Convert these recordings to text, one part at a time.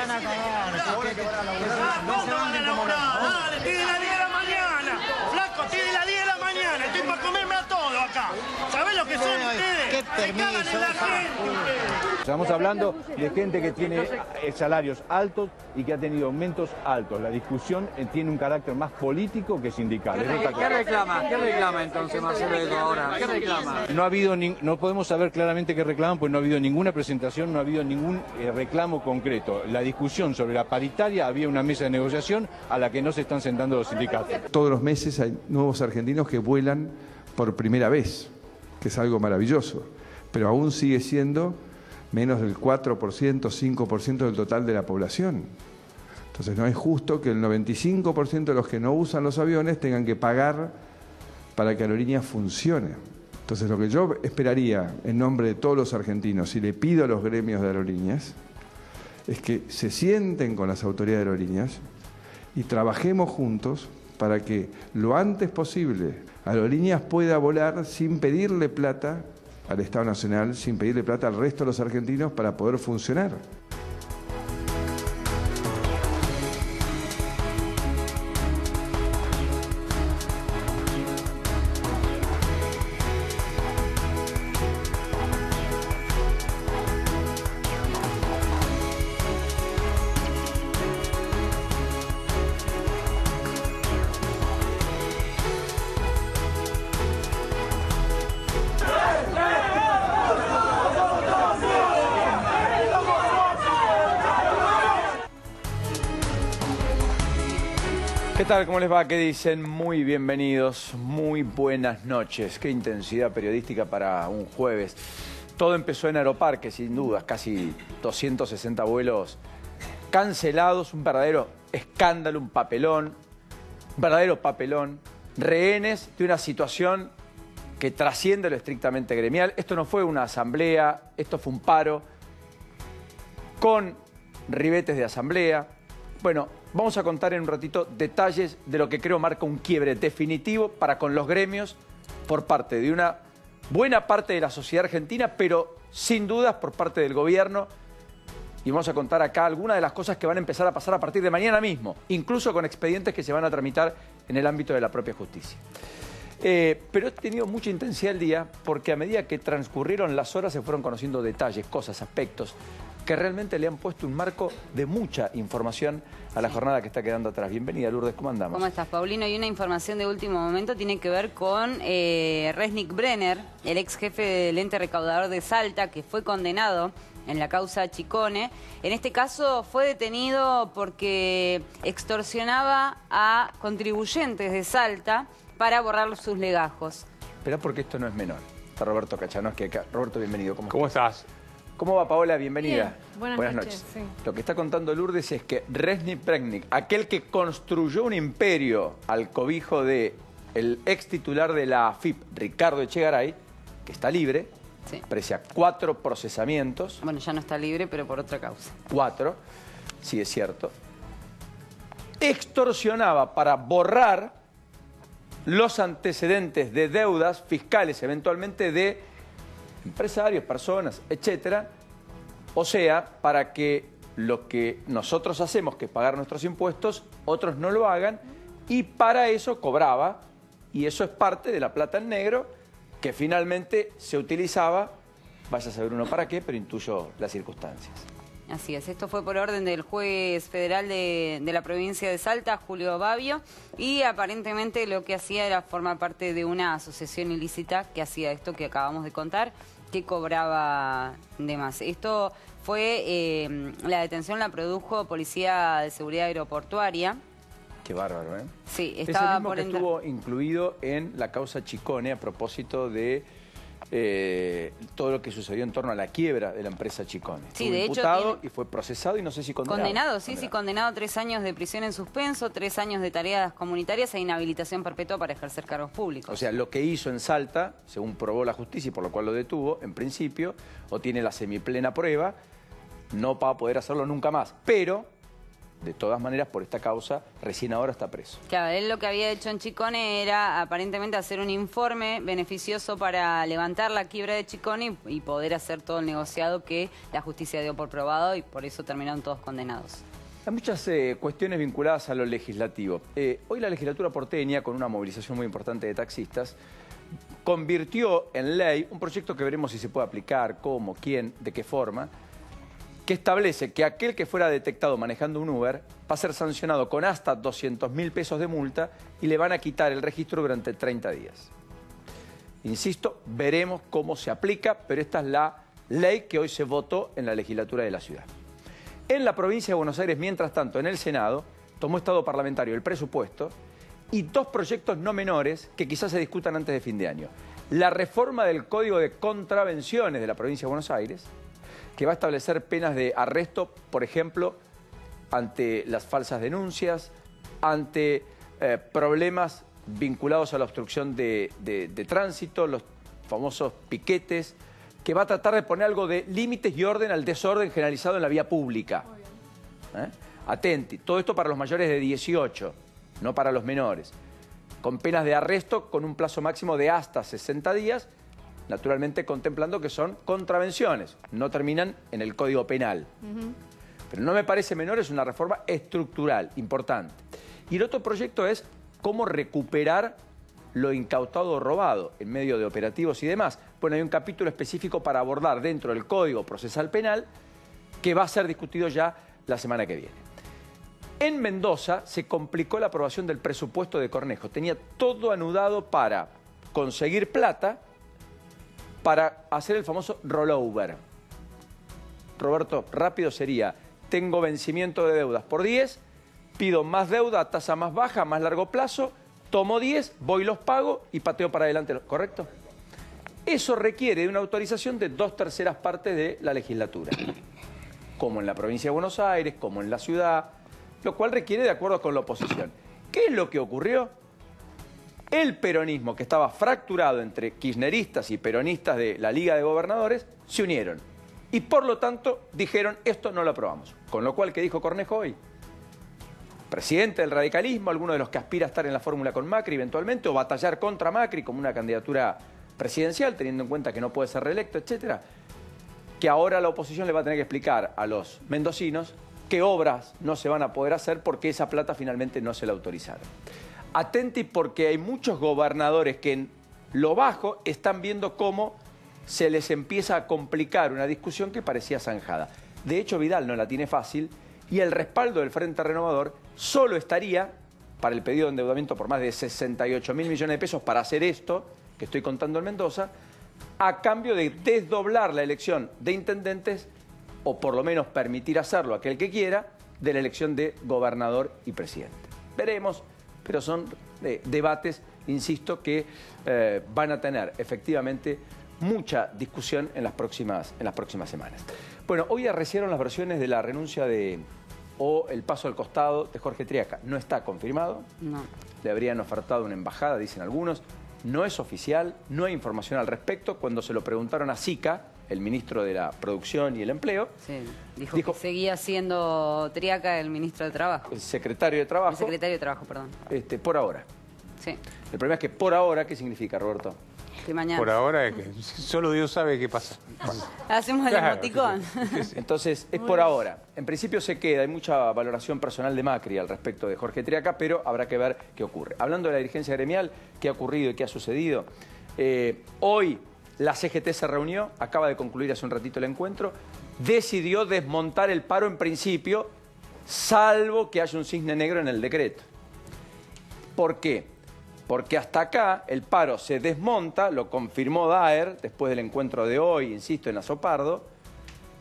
van a cagar. ¿Cuándo van a laburar? Dale, tiene las 10 de la mañana. Flaco, tiene las 10 de la mañana. Estoy para comerme a todo acá. ¿Sabés lo que son ustedes? ¿Qué Se cagan permiso? en la gente ustedes. Estamos hablando de gente que tiene salarios altos y que ha tenido aumentos altos. La discusión tiene un carácter más político que sindical. ¿Qué reclama? ¿Qué reclama entonces Marcelo Eco ahora? ¿Qué reclama? No podemos saber claramente qué reclaman, pues no ha habido ninguna presentación, no ha habido ningún reclamo concreto. La discusión sobre la paritaria, había una mesa de negociación a la que no se están sentando los sindicatos. Todos los meses hay nuevos argentinos que vuelan por primera vez, que es algo maravilloso, pero aún sigue siendo menos del 4%, 5% del total de la población. Entonces no es justo que el 95% de los que no usan los aviones tengan que pagar para que Aerolíneas funcione. Entonces lo que yo esperaría en nombre de todos los argentinos y le pido a los gremios de aerolíneas es que se sienten con las autoridades de aerolíneas y trabajemos juntos para que lo antes posible Aerolíneas pueda volar sin pedirle plata al Estado Nacional, sin pedirle plata al resto de los argentinos para poder funcionar. ¿Qué tal? ¿Cómo les va? ¿Qué dicen? Muy bienvenidos, muy buenas noches. Qué intensidad periodística para un jueves. Todo empezó en Aeroparque, sin dudas, casi 260 vuelos cancelados, un verdadero escándalo, un verdadero papelón, rehenes de una situación que trasciende lo estrictamente gremial. Esto no fue una asamblea, esto fue un paro con ribetes de asamblea. Bueno, vamos a contar en un ratito detalles de lo que creo marca un quiebre definitivo para con los gremios por parte de una buena parte de la sociedad argentina, pero sin dudas por parte del gobierno. Y vamos a contar acá algunas de las cosas que van a empezar a pasar a partir de mañana mismo, incluso con expedientes que se van a tramitar en el ámbito de la propia justicia. Pero he tenido mucha intensidad el día porque a medida que transcurrieron las horas se fueron conociendo detalles, cosas, aspectos que realmente le han puesto un marco de mucha información a la jornada que está quedando atrás. Bienvenida, Lourdes, ¿cómo andamos? ¿Cómo estás, Paulino? Y una información de último momento tiene que ver con Resnick Brenner, el ex jefe del ente recaudador de Salta, que fue condenado en la causa Chicone. En este caso fue detenido porque extorsionaba a contribuyentes de Salta para borrar sus legajos. Esperá porque esto no es menor. Está Roberto Kachanowski acá. Roberto, bienvenido. ¿Cómo estás? ¿Cómo va, Paola? Bienvenida. Bien. Buenas noches. Sí. Lo que está contando Lourdes es que Resnick Brenner, aquel que construyó un imperio al cobijo de el ex titular de la AFIP, Ricardo Echegaray, que está libre, sí, aprecia 4 procesamientos. Bueno, ya no está libre, pero por otra causa. 4, sí es cierto. Extorsionaba para borrar los antecedentes de deudas fiscales, eventualmente de empresarios, personas, etcétera. O sea, para que lo que nosotros hacemos, que es pagar nuestros impuestos, otros no lo hagan, y para eso cobraba, y eso es parte de la plata en negro, que finalmente se utilizaba, vaya a saber uno para qué, pero intuyo las circunstancias. Así es, esto fue por orden del juez federal de la provincia de Salta, Julio Babbio, y aparentemente lo que hacía era formar parte de una asociación ilícita que hacía esto que acabamos de contar, que cobraba de más. Esto fue, la detención la produjo Policía de Seguridad Aeroportuaria. Qué bárbaro, ¿eh? Sí, estaba estaba es el mismo por que entrar. estuvo incluido en la causa Chicone a propósito de todo lo que sucedió en torno a la quiebra de la empresa Chicone. Sí, Estuvo de hecho imputado tiene... y fue procesado y no sé si condenado. Condenado, sí, condenado a 3 años de prisión en suspenso, 3 años de tareas comunitarias e inhabilitación perpetua para ejercer cargos públicos. O sea, lo que hizo en Salta, según probó la justicia y por lo cual lo detuvo, en principio, o tiene la semiplena prueba, no va a poder hacerlo nunca más. Pero de todas maneras, por esta causa, recién ahora está preso. Claro, él lo que había hecho en Chicone era aparentemente hacer un informe beneficioso para levantar la quiebra de Chicone y poder hacer todo el negociado que la justicia dio por probado, y por eso terminaron todos condenados. Hay muchas cuestiones vinculadas a lo legislativo. Hoy la legislatura porteña, con una movilización muy importante de taxistas, convirtió en ley un proyecto que veremos si se puede aplicar, cómo, quién, de qué forma, que establece que aquel que fuera detectado manejando un Uber va a ser sancionado con hasta 200.000 pesos de multa y le van a quitar el registro durante 30 días. Insisto, veremos cómo se aplica, pero esta es la ley que hoy se votó en la legislatura de la ciudad. En la provincia de Buenos Aires, mientras tanto, en el Senado, tomó estado parlamentario el presupuesto y dos proyectos no menores que quizás se discutan antes de fin de año. La reforma del Código de Contravenciones de la provincia de Buenos Aires, que va a establecer penas de arresto, por ejemplo, ante las falsas denuncias, ante problemas vinculados a la obstrucción de tránsito, los famosos piquetes, que va a tratar de poner algo de límites y orden al desorden generalizado en la vía pública. Atenti, todo esto para los mayores de 18, no para los menores, con penas de arresto con un plazo máximo de hasta 60 días, naturalmente contemplando que son contravenciones, no terminan en el Código Penal. Pero no me parece menor, es una reforma estructural, importante. Y el otro proyecto es cómo recuperar lo incautado o robado en medio de operativos y demás. Bueno, hay un capítulo específico para abordar dentro del Código Procesal Penal que va a ser discutido ya la semana que viene. En Mendoza se complicó la aprobación del presupuesto de Cornejo. Tenía todo anudado para conseguir plata para hacer el famoso rollover. Roberto, rápido sería, tengo vencimiento de deudas por 10, pido más deuda a tasa más baja, más largo plazo, tomo 10, voy los pago y pateo para adelante, ¿correcto? Eso requiere de una autorización de 2/3 partes de la legislatura, como en la provincia de Buenos Aires, como en la ciudad, lo cual requiere de acuerdo con la oposición. ¿Qué es lo que ocurrió? El peronismo, que estaba fracturado entre kirchneristas y peronistas de la Liga de Gobernadores, se unieron. Y por lo tanto dijeron, esto no lo aprobamos. Con lo cual, ¿qué dijo Cornejo hoy? Presidente del radicalismo, alguno de los que aspira a estar en la fórmula con Macri eventualmente, o batallar contra Macri como una candidatura presidencial, teniendo en cuenta que no puede ser reelecto, etcétera, que ahora la oposición le va a tener que explicar a los mendocinos qué obras no se van a poder hacer porque esa plata finalmente no se la autorizaron. Atenti, porque hay muchos gobernadores que en lo bajo están viendo cómo se les empieza a complicar una discusión que parecía zanjada. De hecho, Vidal no la tiene fácil y el respaldo del Frente Renovador solo estaría para el pedido de endeudamiento por más de 68.000 millones de pesos para hacer esto que estoy contando en Mendoza, a cambio de desdoblar la elección de intendentes o por lo menos permitir hacerlo a aquel que quiera de la elección de gobernador y presidente. Veremos. Pero son debates, insisto, que van a tener efectivamente mucha discusión en las próximas semanas. Bueno, hoy arrecieron las versiones de la renuncia o el paso al costado de Jorge Triaca. No está confirmado. No. Le habrían ofertado una embajada, dicen algunos. No es oficial, no hay información al respecto. Cuando se lo preguntaron a Sica, el ministro de la Producción y el Empleo, sí, dijo que seguía siendo Triaca el ministro de Trabajo. El secretario de Trabajo. El secretario de Trabajo, perdón. Por ahora. Sí. El problema es que por ahora, ¿qué significa, Roberto? Que mañana. Por ahora es que solo Dios sabe qué pasa. Hacemos el emoticón. Entonces, es por ahora. En principio se queda, hay mucha valoración personal de Macri al respecto de Jorge Triaca, pero habrá que ver qué ocurre. Hablando de la dirigencia gremial, qué ha ocurrido y qué ha sucedido. Hoy la CGT se reunió, acaba de concluir hace un ratito el encuentro, decidió desmontar el paro en principio, salvo que haya un cisne negro en el decreto. ¿Por qué? Porque hasta acá el paro se desmonta, lo confirmó Daer después del encuentro de hoy, insisto, en Azopardo,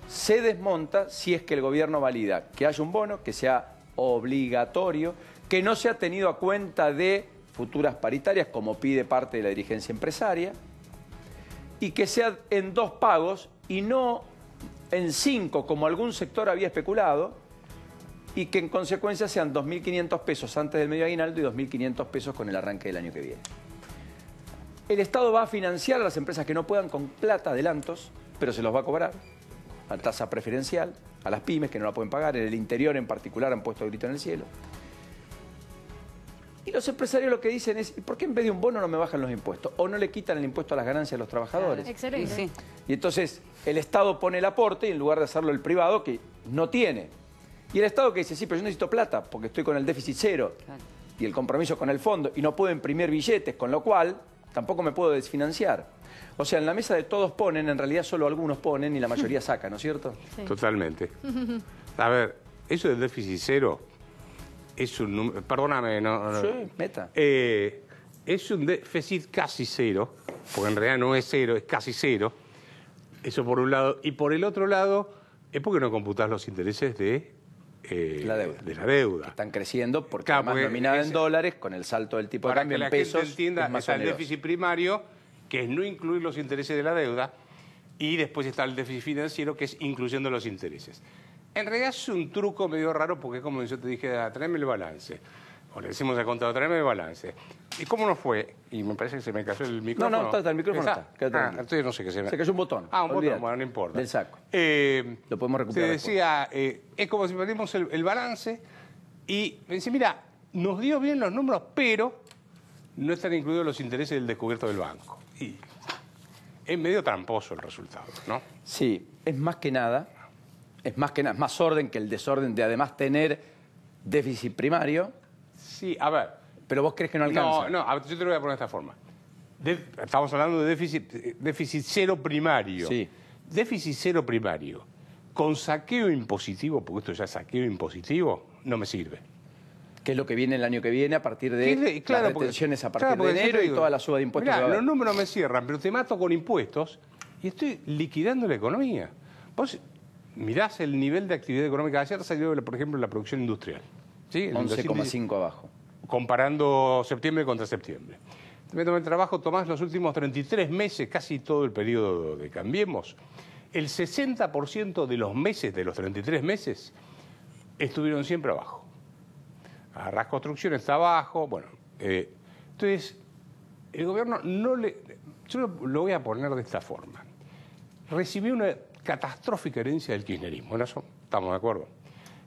se desmonta si es que el gobierno valida que haya un bono, que sea obligatorio, que no sea tenido a cuenta de futuras paritarias, como pide parte de la dirigencia empresaria, y que sea en 2 pagos y no en 5, como algún sector había especulado, y que en consecuencia sean 2.500 pesos antes del medio aguinaldo y 2.500 pesos con el arranque del año que viene. El Estado va a financiar a las empresas que no puedan con plata adelantos, pero se los va a cobrar. a tasa preferencial, a las pymes que no la pueden pagar, en el interior en particular han puesto grito en el cielo. Y los empresarios lo que dicen es, ¿por qué en vez de un bono no me bajan los impuestos? O no le quitan el impuesto a las ganancias de los trabajadores. Excelente. Sí. Y entonces el Estado pone el aporte y en lugar de hacerlo el privado, que no tiene. Y el Estado que dice, sí, pero yo necesito plata porque estoy con el déficit cero Claro. y el compromiso con el fondo y no puedo imprimir billetes, con lo cual tampoco me puedo desfinanciar. O sea, en la mesa de todos ponen, en realidad solo algunos ponen y la mayoría saca, ¿no es cierto? Sí. Totalmente. A ver, eso del déficit cero es un número, perdóname, no, Sí, meta. es un déficit casi cero, porque en realidad no es cero, es casi cero. Eso por un lado. Y por el otro lado, es porque no computás los intereses de La deuda. de la deuda. Están creciendo porque Claro, además porque nominada en ese- dólares, con el salto del tipo de Para cambio que en la pesos, gente entienda, es más está el oneroso. déficit primario, que es no incluir los intereses de la deuda, y después está el déficit financiero, que es incluyendo los intereses. En realidad es un truco medio raro, porque como yo te dije, tráeme el balance. O le decimos al contador, tráeme el balance. ¿Y cómo no fue? Y me parece que se me cayó el micrófono. No, está, el micrófono está. Quédate tranquilo. Entonces no sé qué se me... Se cayó un botón. Ah, un olvídate. botón, bueno, no importa. Del saco. Lo podemos Te recuperar después. decía, es como si perdimos el balance y me dice, mira, nos dio bien los números, pero no están incluidos los intereses del descubierto del banco. Y es medio tramposo el resultado, ¿no? Sí, es más que nada, es más orden que el desorden de además tener déficit primario, Sí, a ver. pero vos crees que no alcanza. No, a ver, yo te lo voy a poner de esta forma. Estamos hablando de déficit cero primario. Sí. Déficit cero primario. Con saqueo impositivo, porque esto ya es saqueo impositivo, no me sirve. Que es lo que viene el año que viene a partir de Claro, las porque- retenciones a partir claro, de porque yo enero te y digo, toda la suba de impuestos mirá, que va a los haber. números me cierran, pero te mato con impuestos y estoy liquidando la economía. Vos mirás el nivel de actividad económica. Ayer salió, por ejemplo, la producción industrial. ¿Sí? El 11,5 abajo. comparando septiembre contra septiembre. Me tomé el trabajo, Tomás, los últimos 33 meses, casi todo el periodo de Cambiemos, el 60% de los meses, de los 33 meses, estuvieron siempre abajo. Arras Construcción está abajo, bueno. Entonces, el gobierno no le... Yo lo voy a poner de esta forma. Recibió una catastrófica herencia del kirchnerismo, en eso estamos de acuerdo.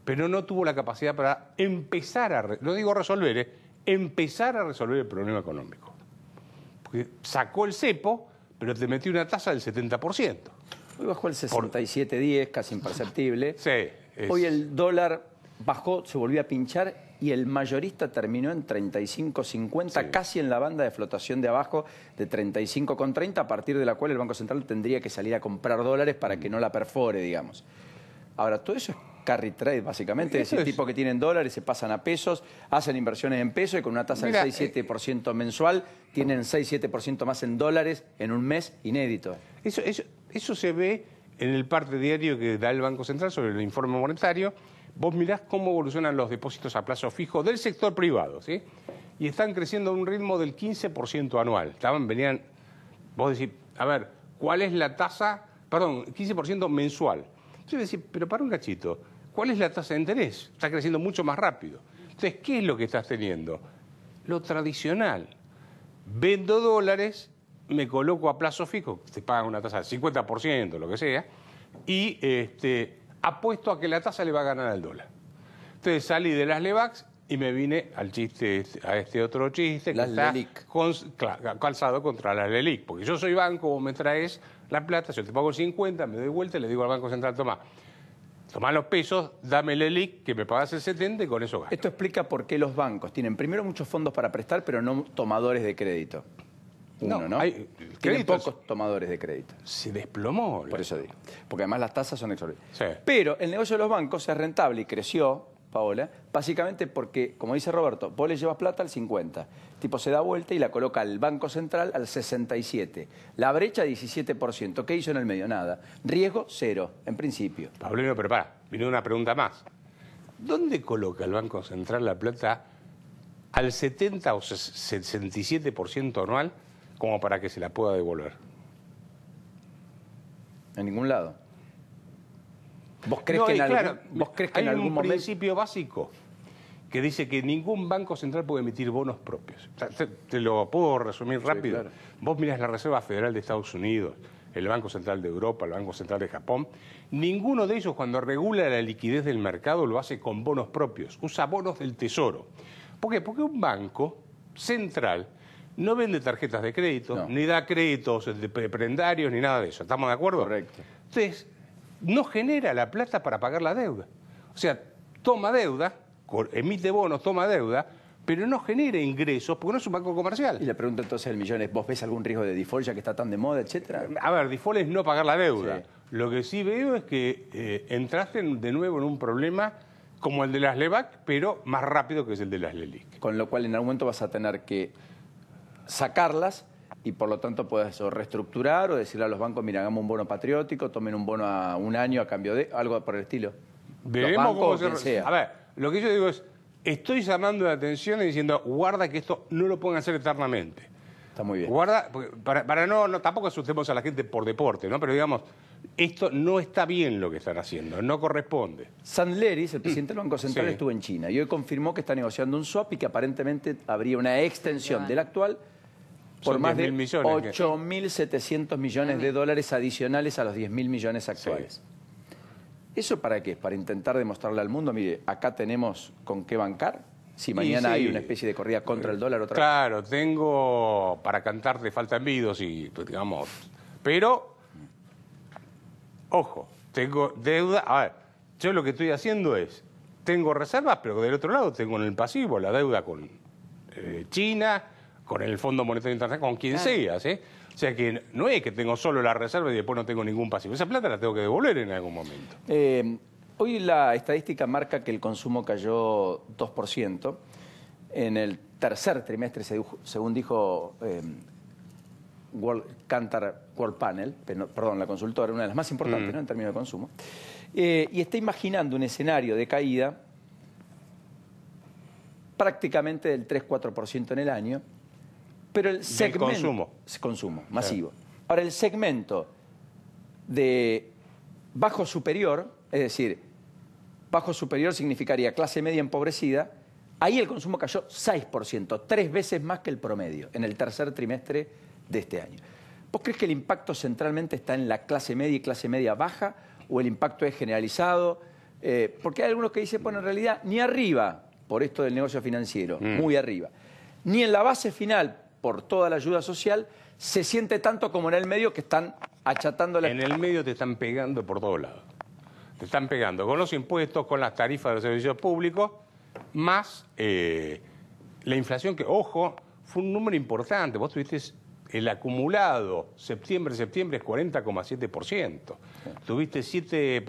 Pero no tuvo la capacidad para empezar a, no digo resolver, empezar a resolver el problema económico. Porque sacó el cepo, pero te metió una tasa del 70%. Hoy bajó el 67.10, casi imperceptible. Sí. Hoy el dólar bajó, se volvió a pinchar y el mayorista terminó en 35.50, Sí. casi en la banda de flotación de abajo de 35,30, a partir de la cual el Banco Central tendría que salir a comprar dólares para que no la perfore, digamos. Ahora, todo eso es carry trade, básicamente. Es Eso decir, es- tipos que tienen dólares, se pasan a pesos, hacen inversiones en pesos y con una tasa Mira, del 6-7% mensual, tienen 6-7% más en dólares en un mes inédito. Eso se ve en el parte diario que da el Banco Central sobre el informe monetario. Vos mirás cómo evolucionan los depósitos a plazo fijo del sector privado, ¿sí? Y están creciendo a un ritmo del 15% anual. Venían, vos decís, a ver, ¿cuál es la tasa? Perdón, 15% mensual. Yo decía, pero para un cachito, ¿cuál es la tasa de interés? Está creciendo mucho más rápido. Entonces, ¿qué es lo que estás teniendo? Lo tradicional. Vendo dólares, me coloco a plazo fijo, te pagan una tasa del 50%, lo que sea, y apuesto a que la tasa le va a ganar al dólar. Entonces salí de las LEVAX y me vine al chiste, a este otro chiste que Las está LELIC. calzado contra las LELIC. Porque yo soy banco, vos me traes la plata, yo te pago 50, me doy vuelta y le digo al Banco Central, tomá los pesos, dame el LELIC, que me pagas el 70 y con eso gasto. Esto explica por qué los bancos tienen primero muchos fondos para prestar, pero no tomadores de crédito. Uno, ¿no? hay- Tienen créditos- pocos tomadores de crédito. Se desplomó. Por eso digo. Porque además las tasas son exorbitantes. Sí. Pero el negocio de los bancos es rentable y creció, Paola, básicamente porque, como dice Roberto, vos le llevas plata al 50. El tipo se da vuelta y la coloca al Banco Central al 67. La brecha 17%. ¿Qué hizo en el medio? Nada. Riesgo cero, en principio. Pablino, pero pará, vino una pregunta más. ¿Dónde coloca el Banco Central la plata al 70 o 67% anual como para que se la pueda devolver? En ningún lado. ¿Vos crees No, que y en claro, algún, vos crees que hay en algún un momento... principio básico que dice que ningún banco central puede emitir bonos propios. O sea, te lo puedo resumir rápido. claro. Vos mirás la Reserva Federal de Estados Unidos, el Banco Central de Europa, el Banco Central de Japón, ninguno de ellos cuando regula la liquidez del mercado lo hace con bonos propios, usa bonos del Tesoro. ¿Por qué? Porque un banco central no vende tarjetas de crédito, ni da créditos de prendarios, ni nada de eso. ¿Estamos de acuerdo? Correcto. Entonces, no genera la plata para pagar la deuda. O sea, toma deuda, emite bonos, toma deuda, pero no genera ingresos porque no es un banco comercial. Y le pregunto entonces al millón, ¿vos ves algún riesgo de default ya que está tan de moda, etcétera? A ver, default es no pagar la deuda. Sí. Lo que sí veo es que entraste de nuevo en un problema como el de las LEVAC, pero más rápido que es el de las LELIC. Con lo cual en algún momento vas a tener que sacarlas y por lo tanto puedes o reestructurar o decirle a los bancos, mira, hagamos un bono patriótico, tomen un bono a un año a cambio de algo por el estilo. Veremos cómo quien sea. A ver, lo que yo digo es, estoy llamando la atención y diciendo, guarda que esto no lo pueden hacer eternamente. Está muy bien. Guarda, para no, tampoco asustemos a la gente por deporte, ¿no? Pero digamos, esto no está bien lo que están haciendo, no corresponde. Sandleris, el presidente del Banco Central, Sí. estuvo en China y hoy confirmó que está negociando un swap y que aparentemente habría una extensión del actual por Son más de 10.000 millones. 8.700 millones de dólares adicionales a los 10.000 millones actuales. ¿Eso para qué? Para intentar demostrarle al mundo, mire, acá tenemos con qué bancar. Si mañana sí. hay una especie de corrida contra el dólar otra vez. Claro, tengo para cantar te falta envidos y digamos, pero ojo, tengo deuda. A ver, yo lo que estoy haciendo es, tengo reservas, pero del otro lado tengo en el pasivo la deuda con China, con el Fondo Monetario Internacional, con quien sea, ¿sí? O sea que no es que tengo solo la reserva y después no tengo ningún pasivo. Esa plata la tengo que devolver en algún momento. Hoy la estadística marca que el consumo cayó 2%. En el tercer trimestre, según dijo Kantar World Panel, perdón, la consultora, una de las más importantes, ¿no?, en términos de consumo, y está imaginando un escenario de caída prácticamente del 3-4% en el año, pero el segmento... Consumo, masivo. Sí. Ahora, el segmento de bajo superior, es decir, bajo superior significaría clase media empobrecida, ahí el consumo cayó 6%, 3 veces más que el promedio en el tercer trimestre de este año. ¿Vos crees que el impacto centralmente está en la clase media y clase media baja o el impacto es generalizado? Porque hay algunos que dicen, bueno, en realidad ni arriba, por esto del negocio financiero, muy arriba, ni en la base final, por toda la ayuda social, se siente tanto como en el medio que están achatando la... En el medio te están pegando por todos lados. Te están pegando con los impuestos, con las tarifas de los servicios públicos, más la inflación que, ojo, fue un número importante. Vos tuviste el acumulado septiembre es 40,7%. Tuviste 7...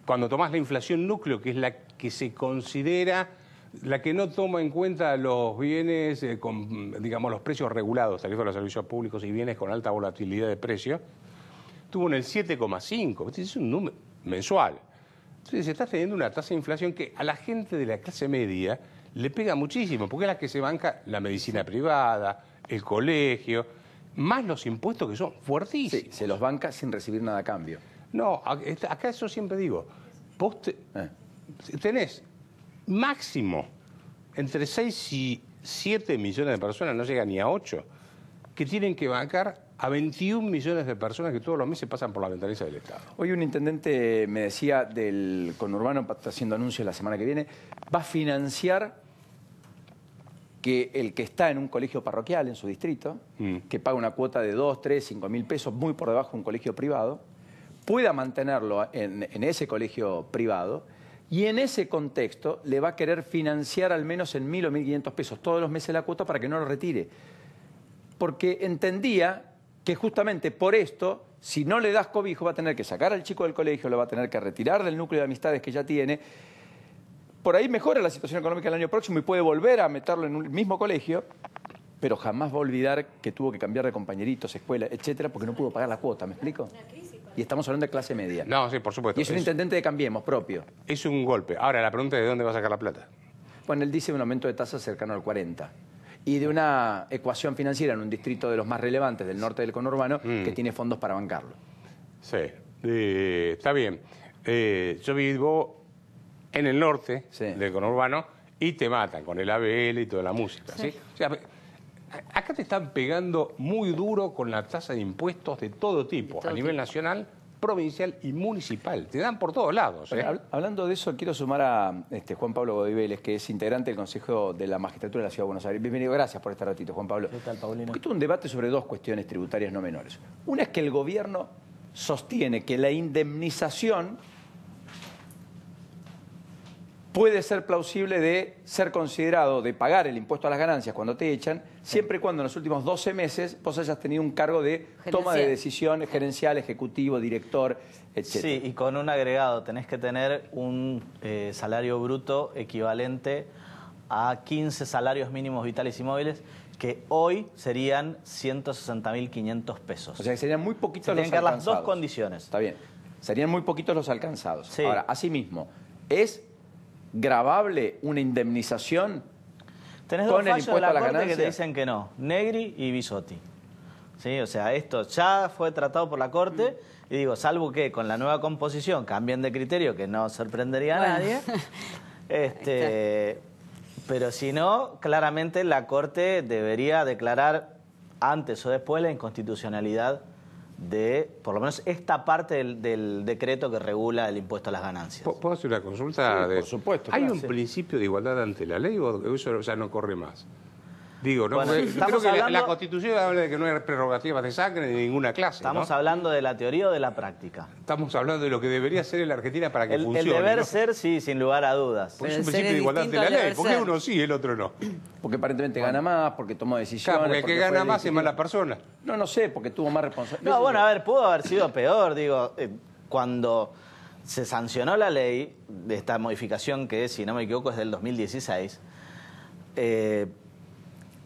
Cuando tomás la inflación núcleo, que es la que se considera... la que no toma en cuenta los bienes, digamos, los precios regulados, tarifas de los servicios públicos y bienes con alta volatilidad de precio, estuvo en el 7,5%. Es un número mensual. Entonces, estás teniendo una tasa de inflación que a la gente de la clase media le pega muchísimo, porque es la que se banca la medicina privada, el colegio, más los impuestos que son fuertísimos. Sí, se los banca sin recibir nada a cambio. No, acá eso siempre digo. Vos tenés máximo entre 6 y 7 millones de personas, no llega ni a 8, que tienen que bancar a 21 millones de personas que todos los meses pasan por la ventanilla del Estado. Hoy un intendente me decía del conurbano, está haciendo anuncios la semana que viene, va a financiar que el que está en un colegio parroquial en su distrito, que paga una cuota de 2, 3, 5 mil pesos, muy por debajo de un colegio privado, pueda mantenerlo en ese colegio privado. Y en ese contexto le va a querer financiar al menos en 1.000 o 1.500 pesos todos los meses la cuota para que no lo retire. Porque entendía que justamente por esto, si no le das cobijo, va a tener que sacar al chico del colegio, lo va a tener que retirar del núcleo de amistades que ya tiene. Por ahí mejora la situación económica el año próximo y puede volver a meterlo en un mismo colegio, pero jamás va a olvidar que tuvo que cambiar de compañeritos, escuela, etcétera, porque no pudo pagar la cuota, ¿me explico? Y estamos hablando de clase media. No, sí, por supuesto. Y es un intendente de Cambiemos propio. Es un golpe. Ahora, la pregunta es ¿de dónde va a sacar la plata? Bueno, él dice un aumento de tasas cercano al 40%. Y de una ecuación financiera en un distrito de los más relevantes del norte del conurbano que tiene fondos para bancarlo. Sí, está bien. Yo vivo en el norte del conurbano y te matan con el ABL y toda la música, ¿sí? O sea, Acá te están pegando muy duro con la tasa de impuestos de todo tipo, a nivel nacional, provincial y municipal. Te dan por todos lados. Hablando de eso, quiero sumar a Juan Pablo Godoy Vélez, que es integrante del Consejo de la Magistratura de la Ciudad de Buenos Aires. Bienvenido, gracias por este ratito, Juan Pablo. ¿Qué tal, Paulino? Porque tuvo un debate sobre dos cuestiones tributarias no menores. Una es que el gobierno sostiene que la indemnización puede ser plausible de ser considerado, de pagar el impuesto a las ganancias cuando te echan, siempre y cuando en los últimos 12 meses vos hayas tenido un cargo de toma de decisiones gerencial, ejecutivo, director, etc. Sí, y con un agregado, tenés que tener un salario bruto equivalente a 15 salarios mínimos vitales y móviles, que hoy serían 160.500 pesos. O sea que serían muy poquitos los alcanzados. Tienen que dar las dos condiciones. Está bien. Serían muy poquitos los alcanzados. Sí. Ahora, asimismo, ¿es gravable una indemnización? Tenés dos fallos de la Corte que te dicen que no, Negri y Bisotti. ¿Sí? O sea, esto ya fue tratado por la Corte y digo, salvo que con la nueva composición cambien de criterio, que no sorprendería a nadie, pero si no, claramente la Corte debería declarar antes o después la inconstitucionalidad de, por lo menos, esta parte del decreto que regula el impuesto a las ganancias. ¿Puedo hacer una consulta? Sí, por supuesto. ¿Hay claro, un principio de igualdad ante la ley o eso ya no corre más? Digo, no, Bueno, creo que la Constitución habla de que no hay prerrogativas de sangre de ninguna clase. ¿Estamos hablando de la teoría o de la práctica? Estamos hablando de lo que debería ser en la Argentina para que funcione. El deber ¿no? ser, sí, sin lugar a dudas. Porque es un principio de igualdad ante la ley. ¿Por qué uno sí y el otro no? Porque aparentemente gana más, porque tomó decisiones. Claro, porque el que gana más es mala persona. No sé, porque tuvo más responsabilidad. No, bueno, a ver, pudo haber sido peor, digo, cuando se sancionó la ley de esta modificación que, si no me equivoco, es del 2016,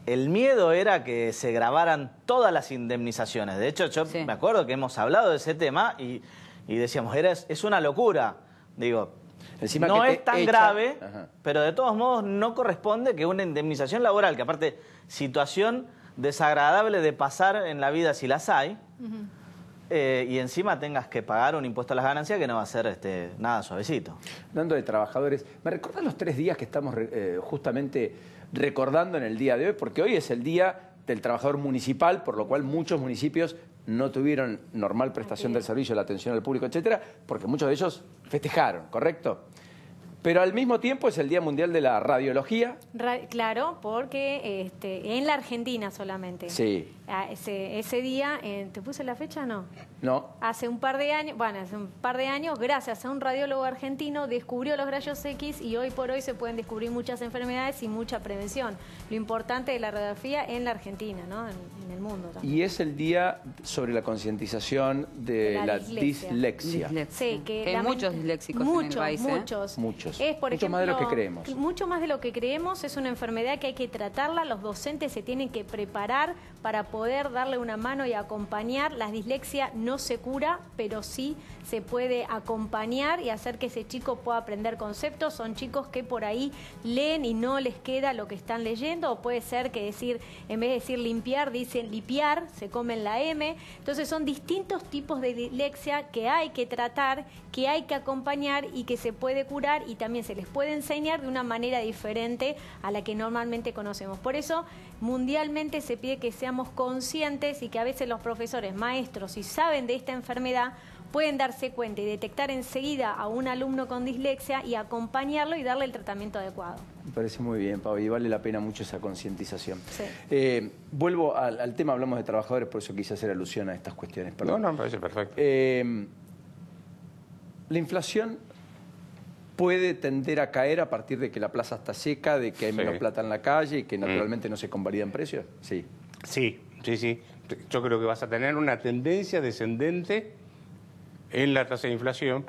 el miedo era que se grabaran todas las indemnizaciones. De hecho, yo me acuerdo que hemos hablado de ese tema y decíamos, es una locura. Digo, encima no que es tan echa... grave, Ajá. pero de todos modos no corresponde que una indemnización laboral, que aparte, situación desagradable de pasar en la vida si las hay, y encima tengas que pagar un impuesto a las ganancias que no va a ser nada suavecito. Hablando de trabajadores, ¿me recordás los 3 días que estamos justamente recordando en el día de hoy? Porque hoy es el día del trabajador municipal, por lo cual muchos municipios no tuvieron normal prestación del servicio, la atención al público, etcétera, porque muchos de ellos festejaron, ¿correcto? Pero al mismo tiempo es el Día Mundial de la Radiología. Claro, porque en la Argentina solamente. Sí. Ese día, ¿te puse la fecha? No. No. Hace un par de años, gracias a un radiólogo argentino, descubrió los rayos X y hoy por hoy se pueden descubrir muchas enfermedades y mucha prevención. Lo importante de la radiografía en la Argentina, ¿no? En el mundo también. Y es el día sobre la concientización de la dislexia. Sí, que hay muchos disléxicos en el país. Muchos. Mucho más de lo que creemos. Mucho más de lo que creemos. Es una enfermedad que hay que tratarla. Los docentes se tienen que preparar para poder darle una mano y acompañar. La dislexia no se cura, pero sí se puede acompañar y hacer que ese chico pueda aprender conceptos. Son chicos que por ahí leen y no les queda lo que están leyendo, o puede ser que en vez de decir limpiar, dicen lipiar, se comen la M. Entonces son distintos tipos de dislexia que hay que tratar, que hay que acompañar y que se puede curar, y también se les puede enseñar de una manera diferente a la que normalmente conocemos. Por eso, mundialmente se pide que seamos conscientes y que a veces los profesores, maestros, si saben de esta enfermedad, pueden darse cuenta y detectar enseguida a un alumno con dislexia y acompañarlo y darle el tratamiento adecuado. Me parece muy bien, Pau, y vale la pena mucho esa concientización. Sí. Vuelvo al tema, hablamos de trabajadores, por eso quise hacer alusión a estas cuestiones. Perdón. No, me parece perfecto. La inflación puede tender a caer a partir de que la plaza está seca, de que hay menos plata en la calle y que naturalmente no se convalidan precios. Sí. Sí. Yo creo que vas a tener una tendencia descendente en la tasa de inflación,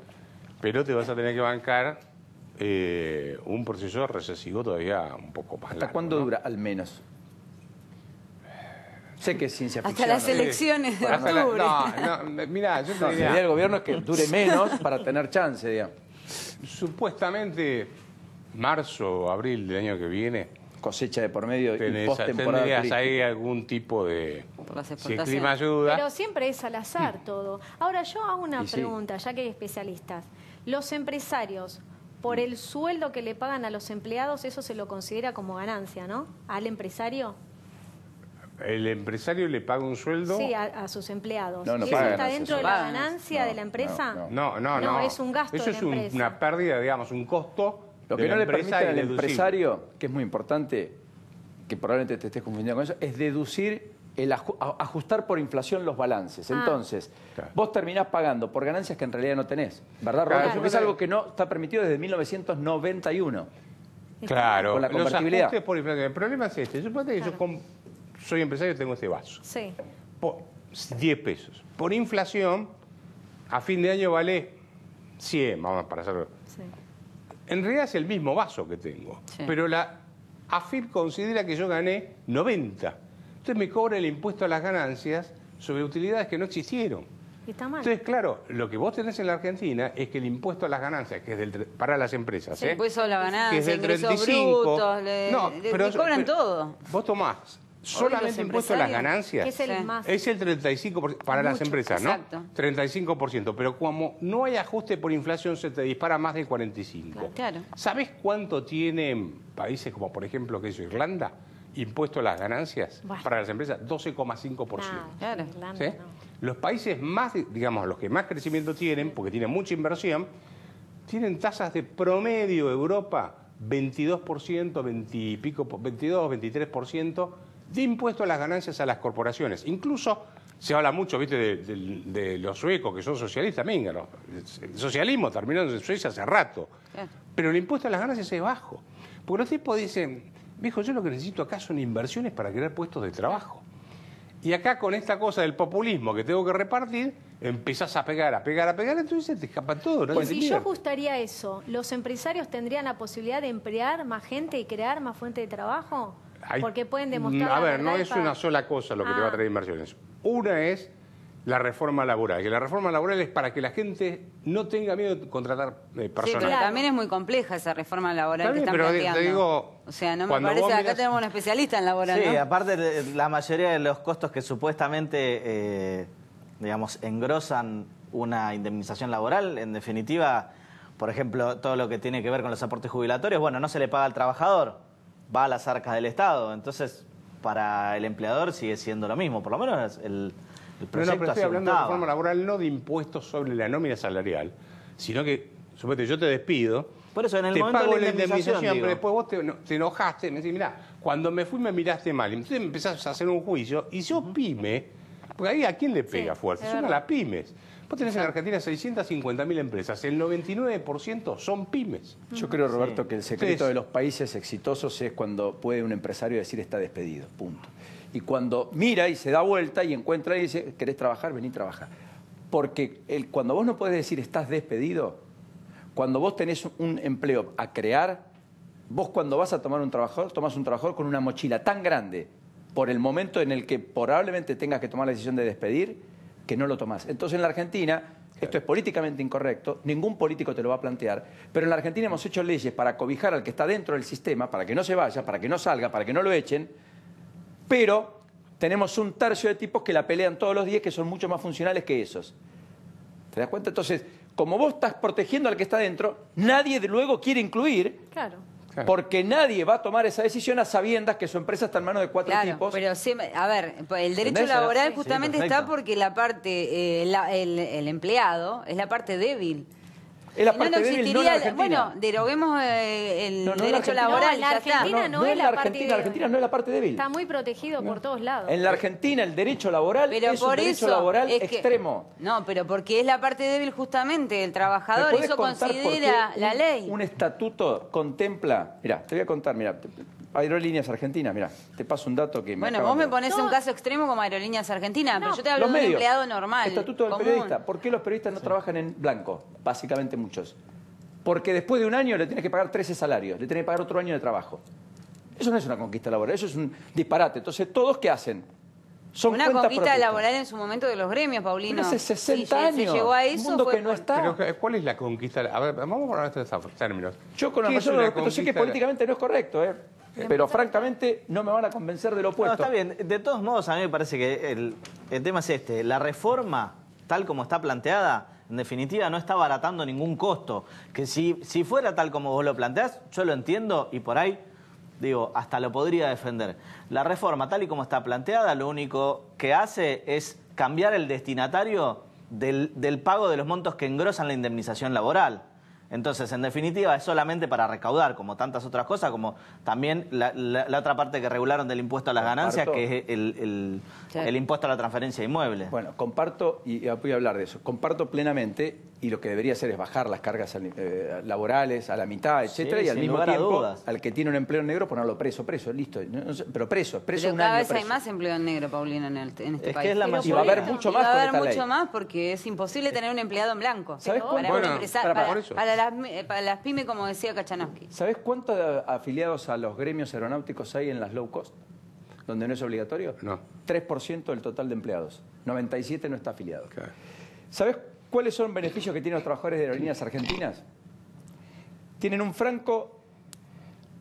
pero te vas a tener que bancar un proceso recesivo todavía un poco más largo. ¿Hasta cuándo dura, al menos? Sé que es ciencia ficción. Hasta las elecciones de octubre. Mirá, yo te La idea del gobierno es que dure menos para tener chance, digamos. Supuestamente, marzo o abril del año que viene, cosecha de por medio y postemporada. Tendrías ahí algún tipo de... Si el clima ayuda. Pero siempre es al azar todo. Ahora, yo hago una pregunta, ya que hay especialistas. Los empresarios, por el sueldo que le pagan a los empleados, eso se lo considera como ganancia, ¿no? Al empresario. El empresario le paga un sueldo. Sí, a sus empleados. No, no ¿Eso pagan está a dentro sus de la empleados. ganancia de la empresa? No, es un gasto Eso de la es empresa. una pérdida, digamos, un costo. Lo de que la no le empresa permite al indeducible. empresario, que es muy importante, que probablemente te estés confundiendo con eso, es deducir, ajustar por inflación los balances. Entonces, Claro. vos terminás pagando por ganancias que en realidad no tenés. ¿Verdad, Roberto? Claro. Porque es algo que no está permitido desde 1991. Claro, Con la los convertibilidad. ajustes por inflación. El problema es este. Suponete que Claro. yo soy empresario y tengo este vaso. Sí. Por 10 pesos. Por inflación, a fin de año vale 100, vamos para hacerlo. Sí. En realidad es el mismo vaso que tengo, Sí. pero la AFIP considera que yo gané 90. Entonces me cobra el impuesto a las ganancias sobre utilidades que no existieron. Está mal. Entonces, claro, lo que vos tenés en la Argentina es que el impuesto a las ganancias, que es para las empresas, Sí, ¿eh? impuesto a la que es ganancia, del ingresos 35. brutos, le cobran todo. Vos tomás solamente impuesto a las ganancias. Que es el Sí. más. Es el 35% para las Mucho. empresas, ¿no? Exacto. 35%. Pero como no hay ajuste por inflación, se te dispara más del 45%. Claro. ¿Sabés cuánto tienen países como, por ejemplo, que es Irlanda? Impuesto a las ganancias Bueno. para las empresas, 12,5%. Nada, Claro. Irlanda, ¿Sí? no. Los países más, digamos, los que más crecimiento tienen, porque tienen mucha inversión, tienen tasas de promedio Europa 22%, 20 y pico, 22, 23% de impuesto a las ganancias a las corporaciones. Incluso se habla mucho, viste, de los suecos que son socialistas. Venga, ¿no? El socialismo terminó en Suecia hace rato. Claro. Pero el impuesto a las ganancias es bajo. Porque los tipos dicen, viejo, yo lo que necesito acá son inversiones para crear puestos de trabajo. Y acá con esta cosa del populismo que tengo que repartir, empezás a pegar, entonces te escapa todo. ¿No? Pues si yo ajustaría eso, ¿los empresarios tendrían la posibilidad de emplear más gente y crear más fuente de trabajo? Porque pueden demostrar. A la ver, no verdad es para- una sola cosa lo que te va a traer inversiones. Una es la reforma laboral, que la reforma laboral es para que la gente no tenga miedo de contratar Sí, personal. pero también es muy compleja esa reforma laboral Está que bien, están pero te planteando. digo, o sea, no me cuando parece, vos acá mirás- tenemos un especialista en laboral, Sí, ¿no? aparte la mayoría de los costos que supuestamente, digamos, engrosan una indemnización laboral, en definitiva, por ejemplo, todo lo que tiene que ver con los aportes jubilatorios, bueno, no se le paga al trabajador, va a las arcas del Estado. Entonces, para el empleador sigue siendo lo mismo, por lo menos el Pero proyecto no, pero estoy así hablando de apuntaba. reforma laboral, no de impuestos sobre la nómina salarial, sino que, suponete, yo te despido, Por eso, en el te momento pago de la la indemnización, digo. pero después vos te enojaste, me decís, mirá, cuando me fui me miraste mal, entonces me empezás a hacer un juicio, y sos pyme, porque ahí a quién le pega fuerte, es son a verdad. las pymes. Vos tenés en Argentina 650.000 empresas, el 99% son pymes. Yo creo, Roberto, que el secreto Entonces- de los países exitosos es cuando puede un empresario decir está despedido, punto. Y cuando mira y se da vuelta y encuentra y dice, ¿querés trabajar? Vení, trabaja. Porque cuando vos no podés decir estás despedido, cuando vos tenés un empleo a crear, vos cuando vas a tomar un trabajador, tomás un trabajador con una mochila tan grande por el momento en el que probablemente tengas que tomar la decisión de despedir, que no lo tomás. Entonces en la Argentina, esto es políticamente incorrecto, ningún político te lo va a plantear, pero en la Argentina hemos hecho leyes para cobijar al que está dentro del sistema, para que no se vaya, para que no salga, para que no lo echen, pero tenemos un tercio de tipos que la pelean todos los días que son mucho más funcionales que esos. ¿Te das cuenta? Entonces, como vos estás protegiendo al que está dentro, nadie de luego quiere incluir, Claro. porque nadie va a tomar esa decisión a sabiendas que su empresa está en manos de cuatro Claro, tipos. pero sí, a ver, el derecho ¿Entendés? laboral Sí, justamente perfecto. está porque la parte, el empleado es la parte débil. Es la Si parte débil, no en existiría, Argentina. bueno, deroguemos el No, no en derecho Argentina. laboral, No, en la ya está. Argentina no es es la la Argentina, parte- la Argentina no es la parte débil. Está muy protegido por todos lados. En la Argentina el derecho laboral Pero es un por derecho eso laboral es que- extremo. No, pero porque es la parte débil justamente, el ¿Me trabajador, podés eso contar por considera qué la ley. Un estatuto contempla, mira, te voy a contar, mira, Aerolíneas Argentinas, mira, te paso un dato que me Bueno, acaban vos me de- pones No. un caso extremo como Aerolíneas Argentinas, pero yo te hablo Los de un medios. empleado normal. Estatuto del común. periodista. ¿Por qué los periodistas no trabajan en blanco? Básicamente muchos. Porque después de un año le tienes que pagar 13 salarios, le tienes que pagar otro año de trabajo. Eso no es una conquista laboral, eso es un disparate. Entonces, ¿todos qué hacen? Son Una cuentas conquista protestas. laboral en su momento de los gremios, Paulino. Pero hace 60 Si años. se llegó a Un eso mundo fue que no por- está. Pero, ¿cuál es la conquista? A ver, vamos a hablar de estos términos. Yo con la ¿Qué es mayor una respeto sé que conquista? políticamente no es correcto, pero francamente no me van a convencer de lo No, opuesto. está bien. De todos modos, a mí me parece que el tema es este. La reforma, tal como está planteada, en definitiva no está abaratando ningún costo. Que si fuera tal como vos lo planteás, yo lo entiendo y por ahí digo, hasta lo podría defender. La reforma, tal y como está planteada, lo único que hace es cambiar el destinatario del pago de los montos que engrosan la indemnización laboral. Entonces, en definitiva, es solamente para recaudar, como tantas otras cosas, como también la otra parte que regularon del impuesto a las ganancias, que es el impuesto a la transferencia de inmuebles. Bueno, comparto, y voy a hablar de eso, comparto plenamente, y lo que debería hacer es bajar las cargas laborales a la mitad, etcétera, y al mismo tiempo, al que tiene un empleo negro, ponerlo preso, listo. Pero preso pero un año cada vez preso. hay más empleo en negro, Paulina, en este país. Que es la y va a haber mucho más con esta ley. Va a haber mucho más porque es imposible tener un empleado en blanco. ¿Sabes cuánto? Para las pymes, como decía Kachanowski. ¿Sabes cuántos afiliados a los gremios aeronáuticos hay en las low cost? ¿Donde no es obligatorio? No. 3% del total de empleados. 97 no está afiliado. Claro. ¿Sabes cuáles son beneficios que tienen los trabajadores de aerolíneas argentinas? Tienen un franco,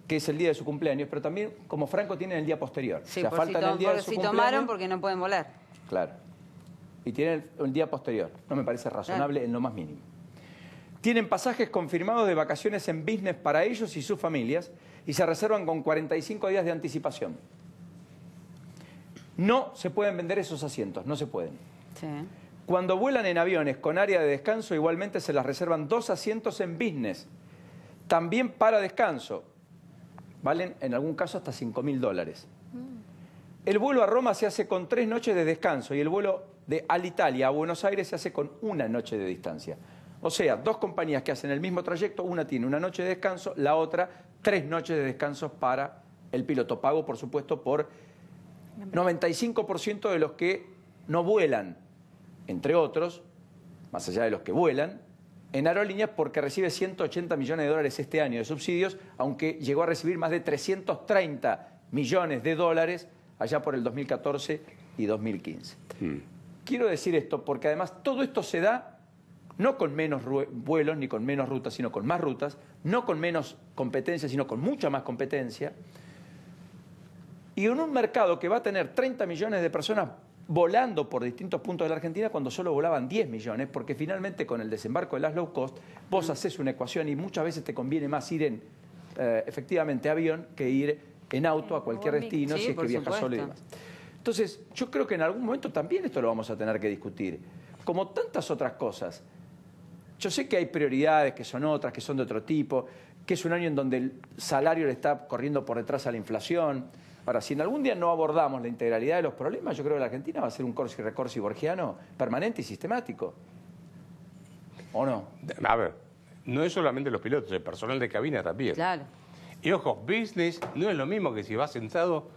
que es el día de su cumpleaños, pero también como franco tienen el día posterior. Sí, o sea, por faltan el día de su cumpleaños. tomaron porque no pueden volar. Claro. Y tienen el día posterior. No me parece razonable en lo más mínimo. Tienen pasajes confirmados de vacaciones en business para ellos y sus familias y se reservan con 45 días de anticipación. No se pueden vender esos asientos, no se pueden. Sí. Cuando vuelan en aviones con área de descanso, igualmente se las reservan 2 asientos en business, también para descanso. Valen, en algún caso, hasta $5.000. El vuelo a Roma se hace con 3 noches de descanso y el vuelo de Alitalia a Buenos Aires se hace con 1 noche de distancia. O sea, 2 compañías que hacen el mismo trayecto, una tiene 1 noche de descanso, la otra 3 noches de descanso para el piloto. Pago, por supuesto, por 95% de los que no vuelan, entre otros, más allá de los que vuelan, en aerolíneas porque recibe $180 millones este año de subsidios, aunque llegó a recibir más de $330 millones allá por el 2014 y 2015. Quiero decir esto porque además todo esto se da no con menos vuelos ni con menos rutas, sino con más rutas, no con menos competencia, sino con mucha más competencia, y en un mercado que va a tener 30 millones de personas volando por distintos puntos de la Argentina cuando solo volaban 10 millones, porque finalmente con el desembarco de las low cost vos haces una ecuación y muchas veces te conviene más ir en efectivamente avión que ir en auto a cualquier destino, si es que viajas solo y demás. Entonces, yo creo que en algún momento también esto lo vamos a tener que discutir, como tantas otras cosas. Yo sé que hay prioridades que son otras, que son de otro tipo, que es un año en donde el salario le está corriendo por detrás a la inflación. Ahora, si en algún día no abordamos la integralidad de los problemas, yo creo que la Argentina va a ser un corsi recorsi borgiano permanente y sistemático. ¿O no? A ver, no es solamente los pilotos, el personal de cabina también. Claro. Y ojo, business no es lo mismo que si vas sentado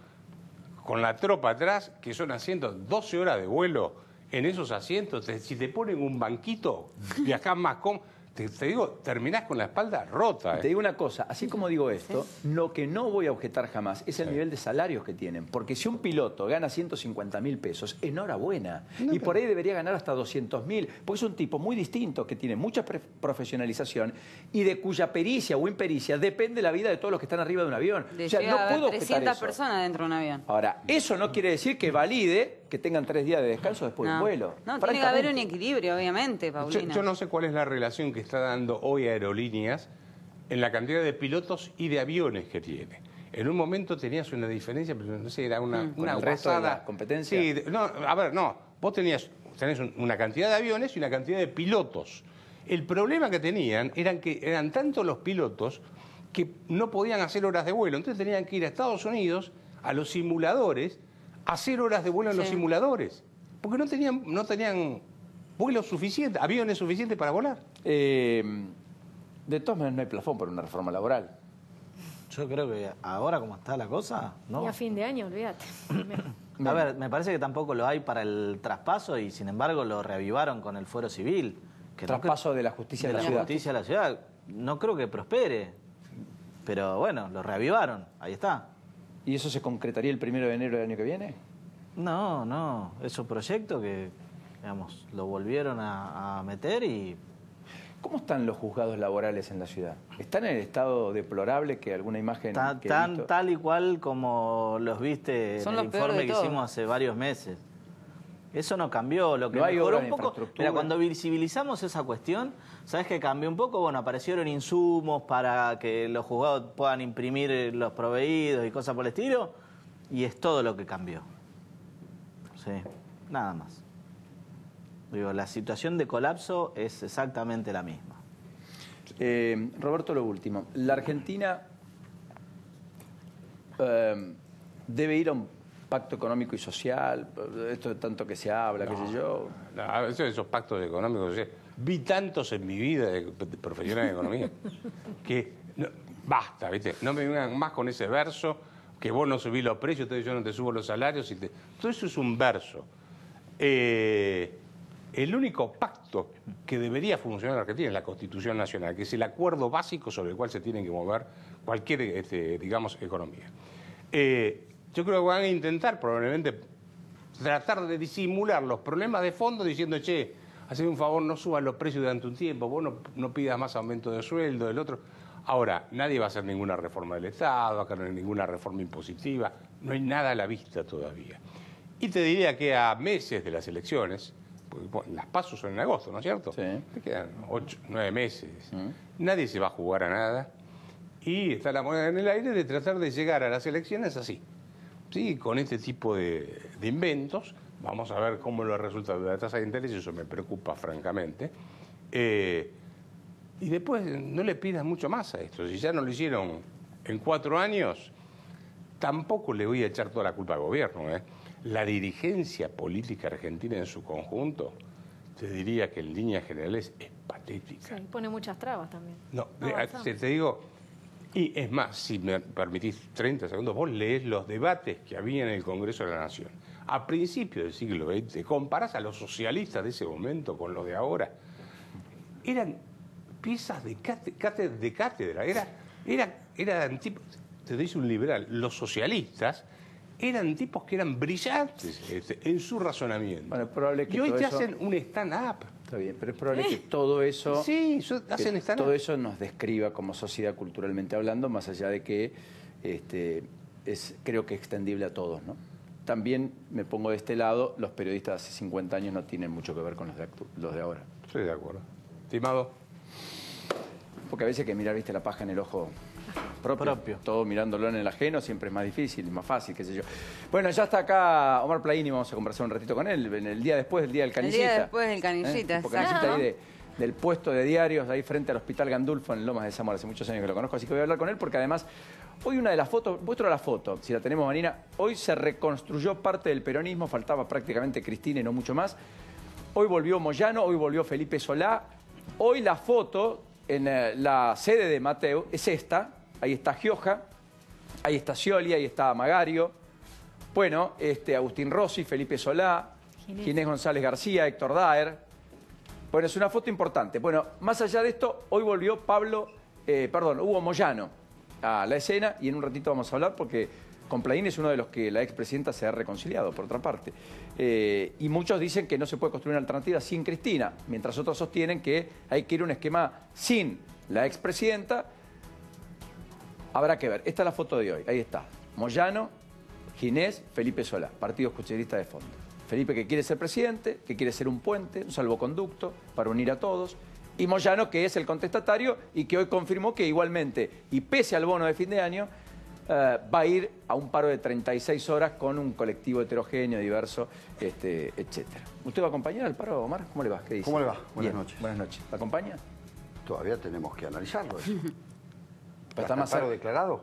con la tropa atrás, que son asientos, 12 horas de vuelo en esos asientos. Si te ponen un banquito, viajás más cómodo. Te digo, terminás con la espalda rota. Te digo una cosa, así como digo esto, lo que no voy a objetar jamás es el nivel de salarios que tienen. Porque si un piloto gana 150.000 pesos, enhorabuena. Y por ahí debería ganar hasta 200.000, porque es un tipo muy distinto, que tiene mucha profesionalización y de cuya pericia o impericia depende la vida de todos los que están arriba de un avión. De o sea, no puedo objetar 300 eso. personas dentro de un avión. Ahora, eso no quiere decir que valide que tengan 3 días de descanso después del vuelo. No, tiene que haber un equilibrio, obviamente, Paulina. Yo no sé cuál es la relación que está dando hoy Aerolíneas en la cantidad de pilotos y de aviones que tiene. En un momento tenías una diferencia, pero no sé, era una el resto de la competencia. Sí, no, a ver, no. Vos tenés una cantidad de aviones y una cantidad de pilotos. El problema que tenían eran tantos los pilotos que no podían hacer horas de vuelo. Entonces tenían que ir a Estados Unidos, a los simuladores, a hacer horas de vuelo en los simuladores. Porque no tenían vuelos suficientes, aviones suficientes para volar. De todas maneras no hay plafón para una reforma laboral. Yo creo que ahora como está la cosa, no. Y a fin de año, olvídate. A ver, me parece que tampoco lo hay para el traspaso y sin embargo lo reavivaron con el fuero civil. Que Traspaso de la justicia de a la ciudad. justicia a la ciudad. No creo que prospere, pero bueno, lo reavivaron, ahí está. ¿Y eso se concretaría el 1 de enero del año que viene? No, es un proyecto que, digamos, lo volvieron a meter y... ¿Cómo están los juzgados laborales en la ciudad? ¿Están en el estado deplorable que alguna imagen que he visto? Tal y cual como los viste Son en el los peores informe de que todos. hicimos hace varios meses. Eso no cambió, lo que No hay mejoró obras un de poco. infraestructura. Mira, cuando visibilizamos esa cuestión, ¿sabes qué cambió un poco? Bueno, aparecieron insumos para que los juzgados puedan imprimir los proveídos y cosas por el estilo, y es todo lo que cambió. Sí, nada más. Digo, la situación de colapso es exactamente la misma. Roberto, lo último. La Argentina debe ir a un pacto económico y social, esto de tanto que se habla, qué sé yo. No, esos pactos económicos, vi tantos en mi vida de profesional de economía que basta, ¿viste? No me vengan más con ese verso que vos no subís los precios, entonces yo no te subo los salarios. Todo eso es un verso. El único pacto que debería funcionar en Argentina es la Constitución Nacional, que es el acuerdo básico sobre el cual se tiene que mover cualquier, digamos, economía. Yo creo que van a intentar probablemente tratar de disimular los problemas de fondo diciendo, che, haceme un favor, no subas los precios durante un tiempo, vos no pidas más aumento de sueldo, del otro. Ahora, nadie va a hacer ninguna reforma del Estado, acá no hay ninguna reforma impositiva, no hay nada a la vista todavía. Y te diría que a meses de las elecciones, porque bueno, las PASO son en agosto, ¿no es cierto? Sí. Te quedan 8, 9 meses, nadie se va a jugar a nada y está la moneda en el aire de tratar de llegar a las elecciones así. Sí, con este tipo de inventos, vamos a ver cómo los resultados de la tasa de interés, eso me preocupa francamente. Y después no le pidas mucho más a esto. Si ya no lo hicieron en 4 años, tampoco le voy a echar toda la culpa al gobierno. La dirigencia política argentina en su conjunto, te diría que en líneas generales es patética. Sí, pone muchas trabas también. No, te digo... Y es más, si me permitís 30 segundos, vos leés los debates que había en el Congreso de la Nación. A principios del siglo XX, comparás a los socialistas de ese momento con los de ahora, eran piezas de cátedra. Eran tipos, te dice un liberal, los socialistas eran tipos que eran brillantes en su razonamiento. Bueno, es probable que y hoy todo te eso... hacen un stand-up. Está bien, pero es probable que todo eso, todo eso nos describa como sociedad culturalmente hablando, más allá de que creo que es extendible a todos, ¿no? También me pongo de este lado, los periodistas de hace 50 años no tienen mucho que ver con los de ahora. Estoy de acuerdo. Estimado. Porque a veces hay que mirar, viste, la paja en el ojo propio. Todo mirándolo en el ajeno siempre es más difícil y más fácil, qué sé yo. Bueno, ya está acá Omar Plaini, vamos a conversar un ratito con él, en el día después del Día del Canillita. El día después del Canillita, exacto. Canillita ahí del puesto de diarios, ahí frente al Hospital Gandulfo, en Lomas de Zamora, hace muchos años que lo conozco, así que voy a hablar con él porque además, hoy una de las fotos, muestro la foto, si la tenemos, Marina, hoy se reconstruyó parte del peronismo, faltaba prácticamente Cristina y no mucho más. Hoy volvió Moyano, hoy volvió Felipe Solá, hoy la foto en la sede de Mateu es esta. Ahí está Gioja, ahí está Scioli, ahí está Magario. Bueno, Agustín Rossi, Felipe Solá, Ginés González García, Héctor Daer. Bueno, es una foto importante. Bueno, más allá de esto, hoy volvió Hugo Moyano a la escena y en un ratito vamos a hablar porque con Plaini es uno de los que la expresidenta se ha reconciliado, por otra parte. Y muchos dicen que no se puede construir una alternativa sin Cristina, mientras otros sostienen que hay que ir a un esquema sin la expresidenta. Habrá que ver. Esta es la foto de hoy. Ahí está. Moyano, Ginés, Felipe Solá. Partido kirchnerista de fondo. Felipe que quiere ser presidente, que quiere ser un puente, un salvoconducto para unir a todos. Y Moyano que es el contestatario y que hoy confirmó que igualmente, y pese al bono de fin de año, va a ir a un paro de 36 horas con un colectivo heterogéneo, diverso, etcétera. ¿Usted va a acompañar al paro, Omar? ¿Cómo le va? ¿Qué dice? ¿Cómo le va? Buenas noches. Buenas noches. ¿La acompaña? Todavía tenemos que analizarlo eso. ¿Está más paro declarado?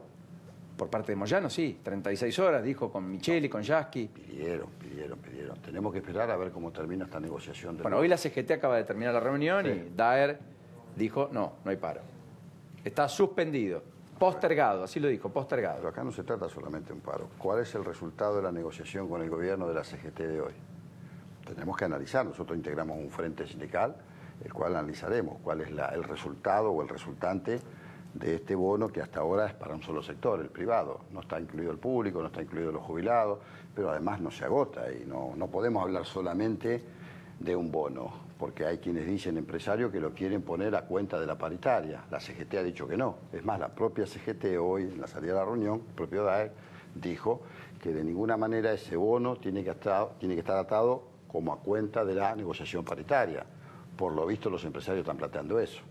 Por parte de Moyano, sí. 36 horas, dijo, con Micheli, con Yasky. Pidieron. Tenemos que esperar a ver cómo termina esta negociación. Bueno, hoy la CGT acaba de terminar la reunión y Daer dijo, no hay paro. Está suspendido, postergado, así lo dijo, postergado. Pero acá no se trata solamente de un paro. ¿Cuál es el resultado de la negociación con el gobierno de la CGT de hoy? Tenemos que analizar. Nosotros integramos un frente sindical, el cual analizaremos cuál es el resultado o el resultante de este bono que hasta ahora es para un solo sector, el privado. No está incluido el público, no está incluido los jubilados, pero además no se agota y no podemos hablar solamente de un bono, porque hay quienes dicen, empresarios, que lo quieren poner a cuenta de la paritaria. La CGT ha dicho que no. Es más, la propia CGT hoy, en la salida de la reunión, el propio DAER dijo que de ninguna manera ese bono tiene que estar atado como a cuenta de la negociación paritaria. Por lo visto los empresarios están planteando eso.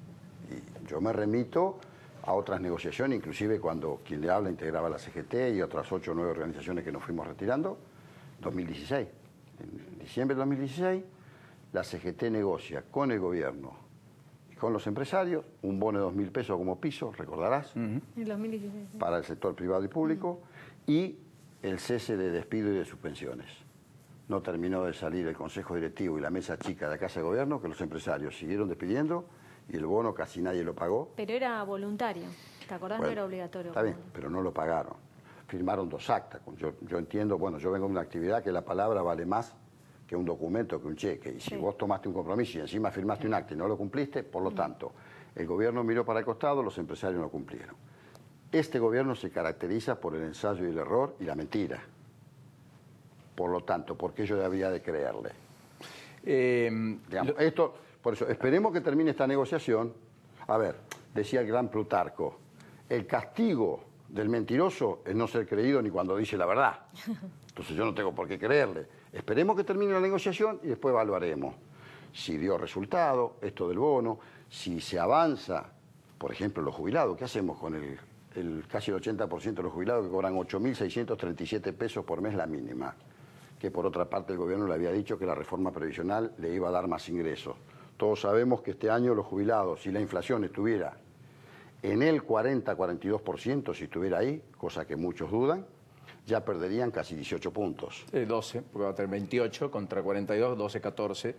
Y yo me remito a otras negociaciones, inclusive cuando quien le habla integraba la CGT y otras 8 o 9 organizaciones que nos fuimos retirando, 2016. En diciembre de 2016, la CGT negocia con el gobierno y con los empresarios un bono de 2.000 pesos como piso, recordarás, En 2016. Sí. para el sector privado y público, y el cese de despido y de suspensiones. No terminó de salir el Consejo Directivo y la mesa chica de la Casa de Gobierno, que los empresarios siguieron despidiendo y el bono casi nadie lo pagó. Pero era voluntario, ¿te acordás? Bueno, No era obligatorio. Está bien, pero no lo pagaron. Firmaron 2 actas. Yo entiendo, bueno, yo vengo de una actividad que la palabra vale más que un documento, que un cheque. Y si vos tomaste un compromiso y encima firmaste un acta y no lo cumpliste, por lo tanto, el gobierno miró para el costado, los empresarios no cumplieron. Este gobierno se caracteriza por el ensayo y el error y la mentira. Por lo tanto, ¿por qué yo debería de creerle? Digamos, esto, por eso, esperemos que termine esta negociación. A ver, decía el gran Plutarco, el castigo del mentiroso es no ser creído ni cuando dice la verdad. Entonces yo no tengo por qué creerle. Esperemos que termine la negociación y después evaluaremos si dio resultado, esto del bono, si se avanza, por ejemplo, los jubilados. ¿Qué hacemos con casi el 80% de los jubilados que cobran 8.637 pesos por mes la mínima? Que por otra parte el gobierno le había dicho que la reforma previsional le iba a dar más ingresos. Todos sabemos que este año los jubilados, si la inflación estuviera en el 40-42%, si estuviera ahí, cosa que muchos dudan, ya perderían casi 18 puntos. 12, porque va a tener 28 contra 42, 12, 14.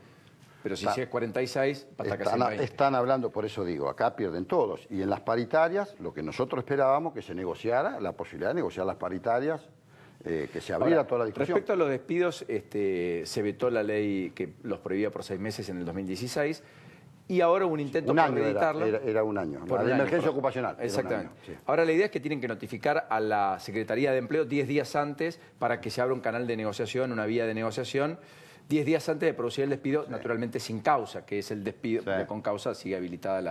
Pero si es 46, va a estar casi en 20. Están hablando, por eso digo, acá pierden todos. Y en las paritarias, lo que nosotros esperábamos que se negociara, la posibilidad de negociar las paritarias, que se abriera toda la discusión. Respecto a los despidos, se vetó la ley que los prohibía por 6 meses en el 2016 y ahora hubo un intento por reeditarlo. Era un año, la de emergencia ocupacional. Exactamente. Año, sí. Ahora la idea es que tienen que notificar a la Secretaría de Empleo 10 días antes para que se abra un canal de negociación, una vía de negociación, 10 días antes de producir el despido, naturalmente sin causa, que es el despido, porque con causa sigue habilitada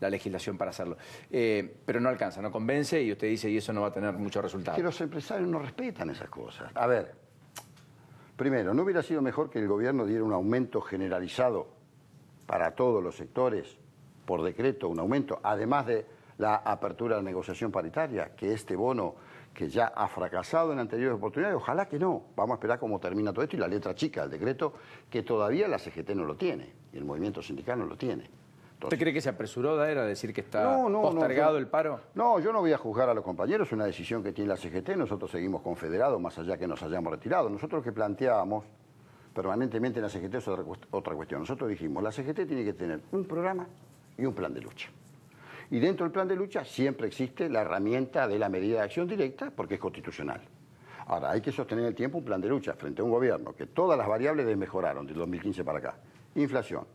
la legislación para hacerlo. Pero no alcanza, no convence y usted dice, y eso no va a tener mucho resultado. Que los empresarios no respetan esas cosas. A ver, primero, ¿no hubiera sido mejor que el gobierno diera un aumento generalizado para todos los sectores, por decreto, un aumento, además de la apertura de la negociación paritaria, que este bono que ya ha fracasado en anteriores oportunidades? Ojalá que no. Vamos a esperar cómo termina todo esto y la letra chica del decreto, que todavía la CGT no lo tiene y el movimiento sindical no lo tiene. Entonces, ¿usted cree que se apresuró, Daer, a decir que está postergado el paro? No, yo no voy a juzgar a los compañeros, es una decisión que tiene la CGT, nosotros seguimos confederados, más allá que nos hayamos retirado. Nosotros lo que planteábamos permanentemente en la CGT es otra cuestión. Nosotros dijimos, la CGT tiene que tener un programa y un plan de lucha. Y dentro del plan de lucha siempre existe la herramienta de la medida de acción directa, porque es constitucional. Ahora, hay que sostener en el tiempo un plan de lucha frente a un gobierno que todas las variables desmejoraron del 2015 para acá. Inflación,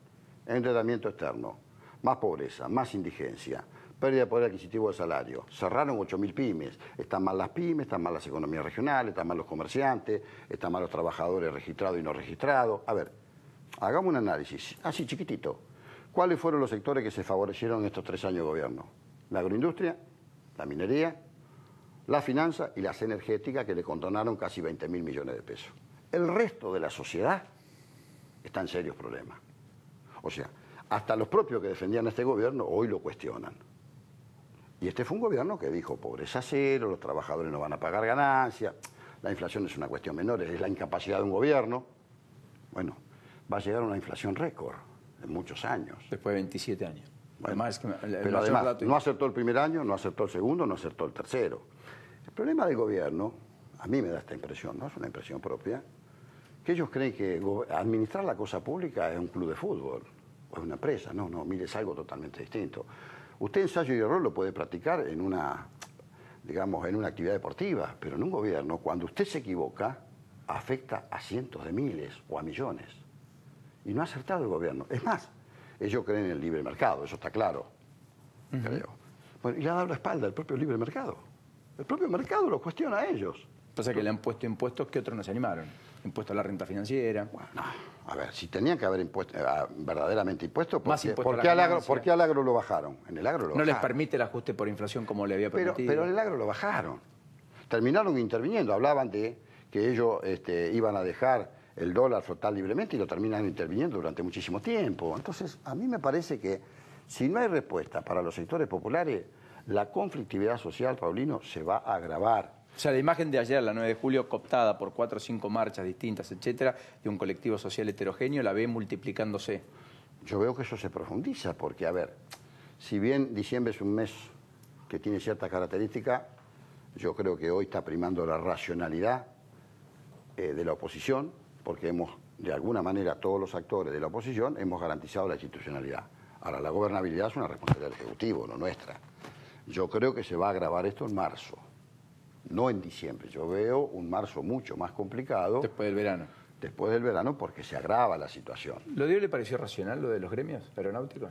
endeudamiento externo, más pobreza, más indigencia, pérdida de poder adquisitivo del salario. Cerraron 8.000 pymes. Están mal las pymes, están mal las economías regionales, están mal los comerciantes, están mal los trabajadores registrados y no registrados. A ver, hagamos un análisis, así chiquitito. ¿Cuáles fueron los sectores que se favorecieron en estos 3 años de gobierno? La agroindustria, la minería, la finanza y las energéticas, que le condonaron casi 20.000 millones de pesos. El resto de la sociedad está en serios problemas. O sea, hasta los propios que defendían a este gobierno hoy lo cuestionan. Y este fue un gobierno que dijo pobreza cero, los trabajadores no van a pagar ganancias, la inflación es una cuestión menor, es la incapacidad de un gobierno. Bueno, va a llegar a una inflación récord en muchos años. Después de 27 años. Bueno, además, pero además no acertó el primer año, no acertó el segundo, no acertó el tercero. El problema del gobierno, a mí me da esta impresión, no es una impresión propia, que ellos creen que administrar la cosa pública es un club de fútbol o es una empresa. No, mire, es algo totalmente distinto. Usted ensayo y error lo puede practicar en una, digamos, en una actividad deportiva, pero en un gobierno, cuando usted se equivoca, afecta a cientos de miles o a millones. Y no ha acertado el gobierno. Es más, ellos creen en el libre mercado, eso está claro, creo. Bueno, y le ha dado la espalda al propio libre mercado. El propio mercado lo cuestiona a ellos. Pasa que le han puesto impuestos que otros no se animaron. Impuesto a la renta financiera. Bueno, a ver, si tenían que haber verdaderamente impuestos, ¿por qué al agro lo bajaron? En el agro lo bajaron. No les permite el ajuste por inflación como le había permitido. Pero en el agro lo bajaron. Terminaron interviniendo. Hablaban de que ellos iban a dejar el dólar flotar libremente y lo terminan interviniendo durante muchísimo tiempo. Entonces, a mí me parece que si no hay respuesta para los sectores populares, la conflictividad social, Paulino, se va a agravar. O sea, la imagen de ayer, la 9 de julio, cooptada por 4 o 5 marchas distintas, etcétera, de un colectivo social heterogéneo, la ve multiplicándose. Yo veo que eso se profundiza, porque, a ver, si bien diciembre es un mes que tiene ciertas características, yo creo que hoy está primando la racionalidad de la oposición, porque hemos, de alguna manera, todos los actores de la oposición, hemos garantizado la institucionalidad. Ahora, la gobernabilidad es una responsabilidad del Ejecutivo, no nuestra. Yo creo que se va a agravar esto en marzo. No en diciembre, yo veo un marzo mucho más complicado. Después del verano. Después del verano porque se agrava la situación. ¿Lo de hoy le pareció racional, lo de los gremios aeronáuticos?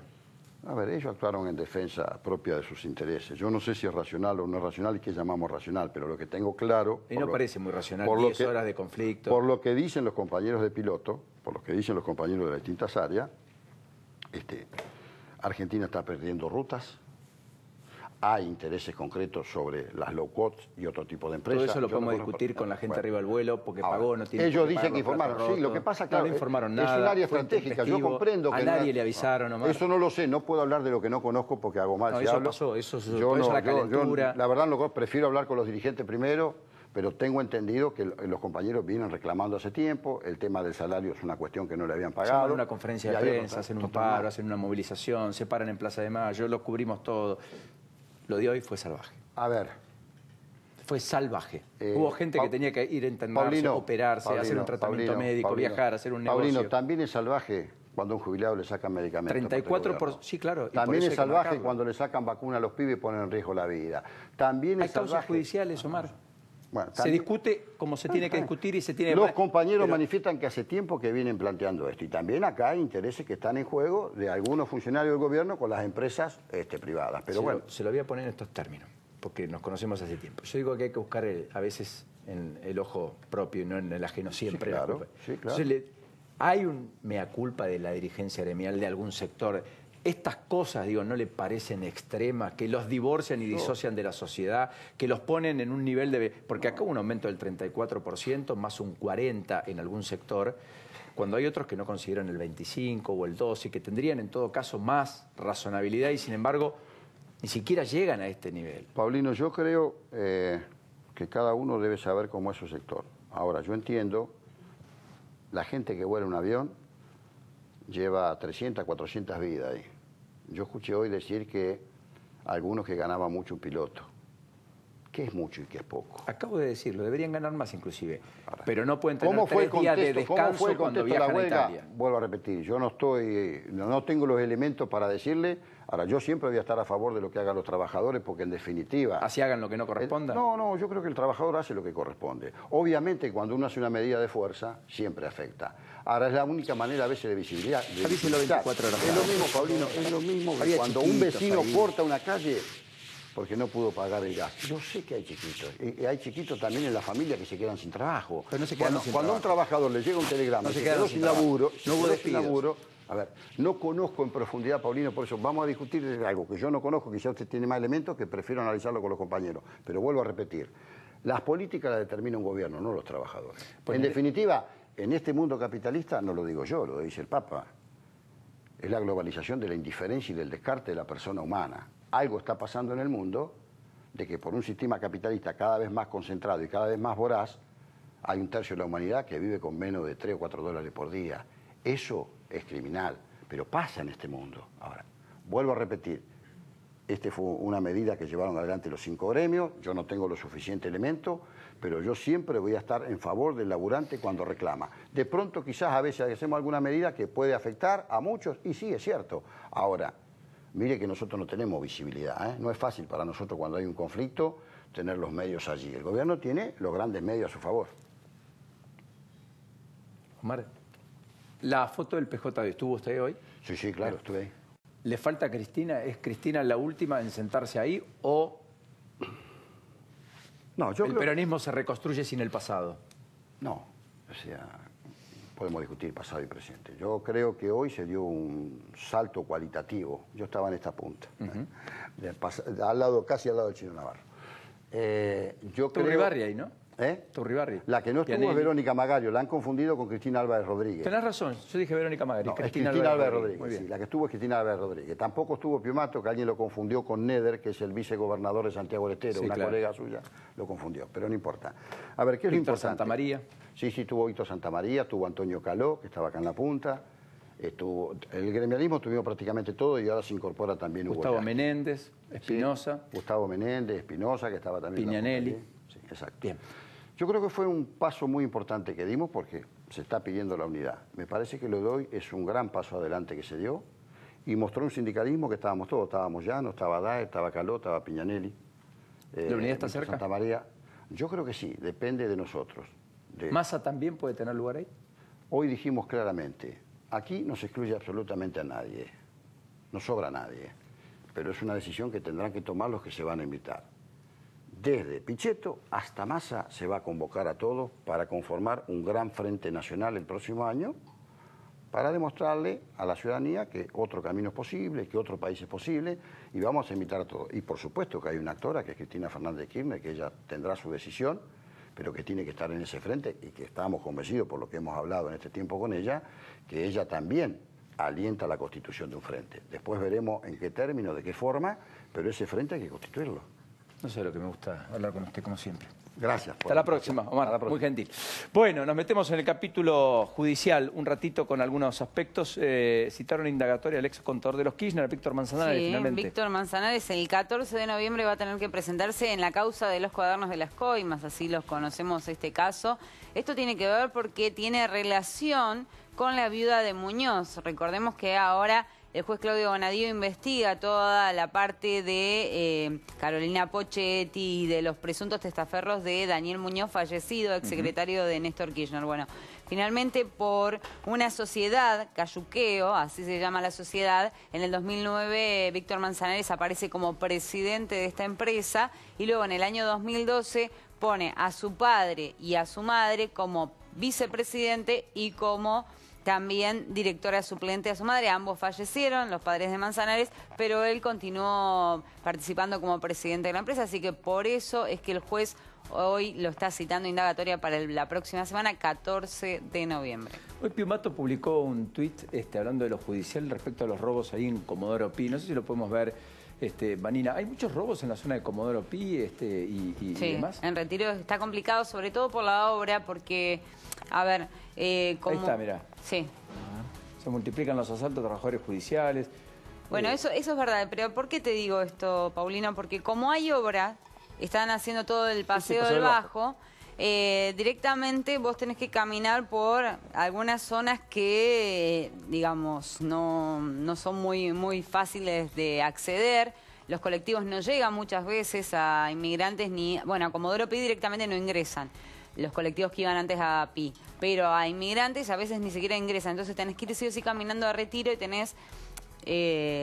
A ver, ellos actuaron en defensa propia de sus intereses. Yo no sé si es racional o no es racional y qué llamamos racional, pero lo que tengo claro... Y no parece muy racional, 10 horas de conflicto. Por lo que dicen los compañeros de piloto, por lo que dicen los compañeros de las distintas áreas, Argentina está perdiendo rutas. Hay intereses concretos sobre las low cost y otro tipo de empresas. Todo eso lo podemos discutir con la gente arriba del vuelo, porque pagó, no tiene... Ellos dicen que informaron, sí, lo que pasa que no informaron nada, es un área estratégica, yo comprendo que... A nadie le avisaron, Omar. Eso no lo sé, no puedo hablar de lo que no conozco porque hago mal. No, si eso hablo. pasó, eso yo la calentura... la verdad, prefiero hablar con los dirigentes primero, pero tengo entendido que los compañeros vienen reclamando hace tiempo, el tema del salario es una cuestión que no le habían pagado. Llaman una conferencia de prensa, hacen un paro, hacen una movilización, se paran en Plaza de Mayo, lo cubrimos todo. Lo de hoy fue salvaje. A ver. Fue salvaje. Hubo gente que tenía que ir a internarse, operarse, hacer un tratamiento médico, viajar, hacer un negocio. Paulino, también es salvaje cuando a un jubilado le sacan medicamentos. 34%, sí, claro. También es salvaje cuando le sacan vacuna a los pibes y ponen en riesgo la vida. También es salvaje. Hay causas judiciales, Omar. Bueno, se discute como se tiene que discutir y se tiene... Los compañeros manifiestan que hace tiempo que vienen planteando esto. Y también acá hay intereses que están en juego de algunos funcionarios del gobierno con las empresas privadas. Pero bueno. Se lo voy a poner en estos términos, porque nos conocemos hace tiempo. Yo digo que hay que buscar a veces en el ojo propio y no en el ajeno siempre. Sí, claro. Entonces, hay un mea culpa de la dirigencia gremial de algún sector. Estas cosas, digo, ¿no le parecen extremas? Que los divorcian y disocian de la sociedad, que los ponen en un nivel de... Porque acá hubo un aumento del 34%, más un 40% en algún sector, cuando hay otros que no consideran el 25% o el 12%, que tendrían en todo caso más razonabilidad y sin embargo ni siquiera llegan a este nivel. Paulino, yo creo que cada uno debe saber cómo es su sector. Ahora, yo entiendo, la gente que vuela un avión lleva 300, 400 vidas ahí. Yo escuché hoy decir que algunos que ganaban mucho un piloto. ¿Qué es mucho y qué es poco? Acabo de decirlo, deberían ganar más inclusive. Ahora, pero no pueden tener 3 días de descanso cuando viajan a Italia. Vuelvo a repetir, yo no tengo los elementos para decirle. Ahora, yo siempre voy a estar a favor de lo que hagan los trabajadores, porque en definitiva... ¿Así hagan lo que no corresponda? No, yo creo que el trabajador hace lo que corresponde. Obviamente, cuando uno hace una medida de fuerza, siempre afecta. Ahora, es la única manera a veces de visibilidad. Es lo 24 horas. Es lo mismo, Paulino, es lo mismo que cuando un vecino corta una calle porque no pudo pagar el gas. Yo sé que hay chiquitos. Y hay chiquitos también en la familia que se quedan sin trabajo. Pero no se quedan sin cuando trabajo. a un trabajador le llega un telegrama, no se quedó sin laburo, no hubo despidos. A ver, no conozco en profundidad, Paulino, por eso vamos a discutir de algo que yo no conozco, quizá usted tiene más elementos, que prefiero analizarlo con los compañeros. Pero vuelvo a repetir, las políticas las determina un gobierno, no los trabajadores. Pues en definitiva, en este mundo capitalista, no lo digo yo, lo dice el Papa, es la globalización de la indiferencia y del descarte de la persona humana. Algo está pasando en el mundo de que por un sistema capitalista cada vez más concentrado y cada vez más voraz, hay un tercio de la humanidad que vive con menos de 3 o 4 dólares por día. Eso es criminal, pero pasa en este mundo. Ahora, vuelvo a repetir, fue una medida que llevaron adelante los 5 gremios, yo no tengo lo suficiente elemento, pero yo siempre voy a estar en favor del laburante cuando reclama. De pronto quizás a veces hacemos alguna medida que puede afectar a muchos, y sí, es cierto. Ahora, mire que nosotros no tenemos visibilidad, ¿eh? No es fácil para nosotros cuando hay un conflicto tener los medios allí. El gobierno tiene los grandes medios a su favor. Omar, la foto del PJ, ¿estuvo usted hoy? Sí, claro, estuve ahí. ¿Le falta a Cristina? ¿Es Cristina la última en sentarse ahí o no, yo el peronismo se reconstruye sin el pasado? No, o sea, podemos discutir pasado y presente. Yo creo que hoy se dio un salto cualitativo. Yo estaba en esta punta, casi al lado del Chino Navarro. Yo creo... Ribarri ahí, ¿no? Turribarri. La que no estuvo es Verónica Magario, la han confundido con Cristina Álvarez Rodríguez. Tenés razón, yo dije Verónica Magario. No, Cristina Álvarez Rodríguez. Muy bien. Sí, la que estuvo es Cristina Álvarez Rodríguez. Tampoco estuvo Pío Mato, que alguien lo confundió con Neder, que es el vicegobernador de Santiago del Estero, una colega suya, lo confundió, pero no importa. A ver, ¿qué es lo importante? Santa María. Sí, estuvo Víctor Santa María, estuvo Antonio Caló, que estaba acá en la punta. El gremialismo tuvimos prácticamente todo y ahora se incorpora también Gustavo Menéndez, Espinosa. Sí, Gustavo Menéndez, Espinosa, que estaba también. Piñanelli. Sí, exacto. Bien. Yo creo que fue un paso muy importante que dimos porque se está pidiendo la unidad. Me parece que lo de hoy es un gran paso adelante que se dio y mostró un sindicalismo que estábamos todos. Estábamos Llano, estaba Dae, estaba Caló, estaba Piñanelli. ¿La unidad está cerca? Santa María. Yo creo que sí, depende de nosotros. ¿Massa también puede tener lugar ahí? Hoy dijimos claramente, aquí no se excluye absolutamente a nadie, no sobra nadie, pero es una decisión que tendrán que tomar los que se van a invitar. Desde Pichetto hasta Massa se va a convocar a todos para conformar un gran frente nacional el próximo año para demostrarle a la ciudadanía que otro camino es posible, que otro país es posible, y vamos a invitar a todos. Y por supuesto que hay una actora, que es Cristina Fernández de Kirchner, que ella tendrá su decisión, pero que tiene que estar en ese frente y que estamos convencidos por lo que hemos hablado en este tiempo con ella, que ella también alienta la constitución de un frente. Después veremos en qué término, de qué forma, pero ese frente hay que constituirlo. No sé lo que me gusta hablar con usted, como siempre. Gracias. Hasta la próxima, Omar. Muy gentil. Bueno, nos metemos en el capítulo judicial un ratito con algunos aspectos. Citaron indagatoria al ex contador de los Kirchner, Víctor Manzanares, sí, finalmente. Víctor Manzanares el 14 de noviembre va a tener que presentarse en la causa de los cuadernos de las coimas, así los conocemos este caso. Esto tiene que ver porque tiene relación con la viuda de Muñoz. Recordemos que ahora el juez Claudio Bonadío investiga toda la parte de Carolina Pochetti y de los presuntos testaferros de Daniel Muñoz, fallecido, exsecretario de Néstor Kirchner. Bueno, finalmente por una sociedad, Cayuqueo, así se llama la sociedad, en el 2009 Víctor Manzanares aparece como presidente de esta empresa y luego en el año 2012 pone a su padre y a su madre como vicepresidente y como también directora suplente a su madre. Ambos fallecieron, los padres de Manzanares, pero él continuó participando como presidente de la empresa, así que por eso es que el juez hoy lo está citando indagatoria para la próxima semana, 14 de noviembre. Hoy Pío Mato publicó un tuit hablando de lo judicial respecto a los robos ahí en Comodoro Pi. No sé si lo podemos ver, Vanina. ¿Hay muchos robos en la zona de Comodoro Pi y demás? En Retiro está complicado, sobre todo por la obra, porque, a ver... Ahí está, mirá. Sí. Se multiplican los asaltos a trabajadores judiciales. Bueno, eso es verdad, pero ¿por qué te digo esto, Paulino? Porque como hay obra, están haciendo todo el paseo del Bajo, directamente vos tenés que caminar por algunas zonas que, digamos, no son muy fáciles de acceder. Los colectivos no llegan muchas veces a inmigrantes ni... Bueno, a Comodoro Pi directamente no ingresan los colectivos que iban antes a Pi, pero a inmigrantes a veces ni siquiera ingresan, entonces tenés que ir sí o sí caminando a Retiro y tenés,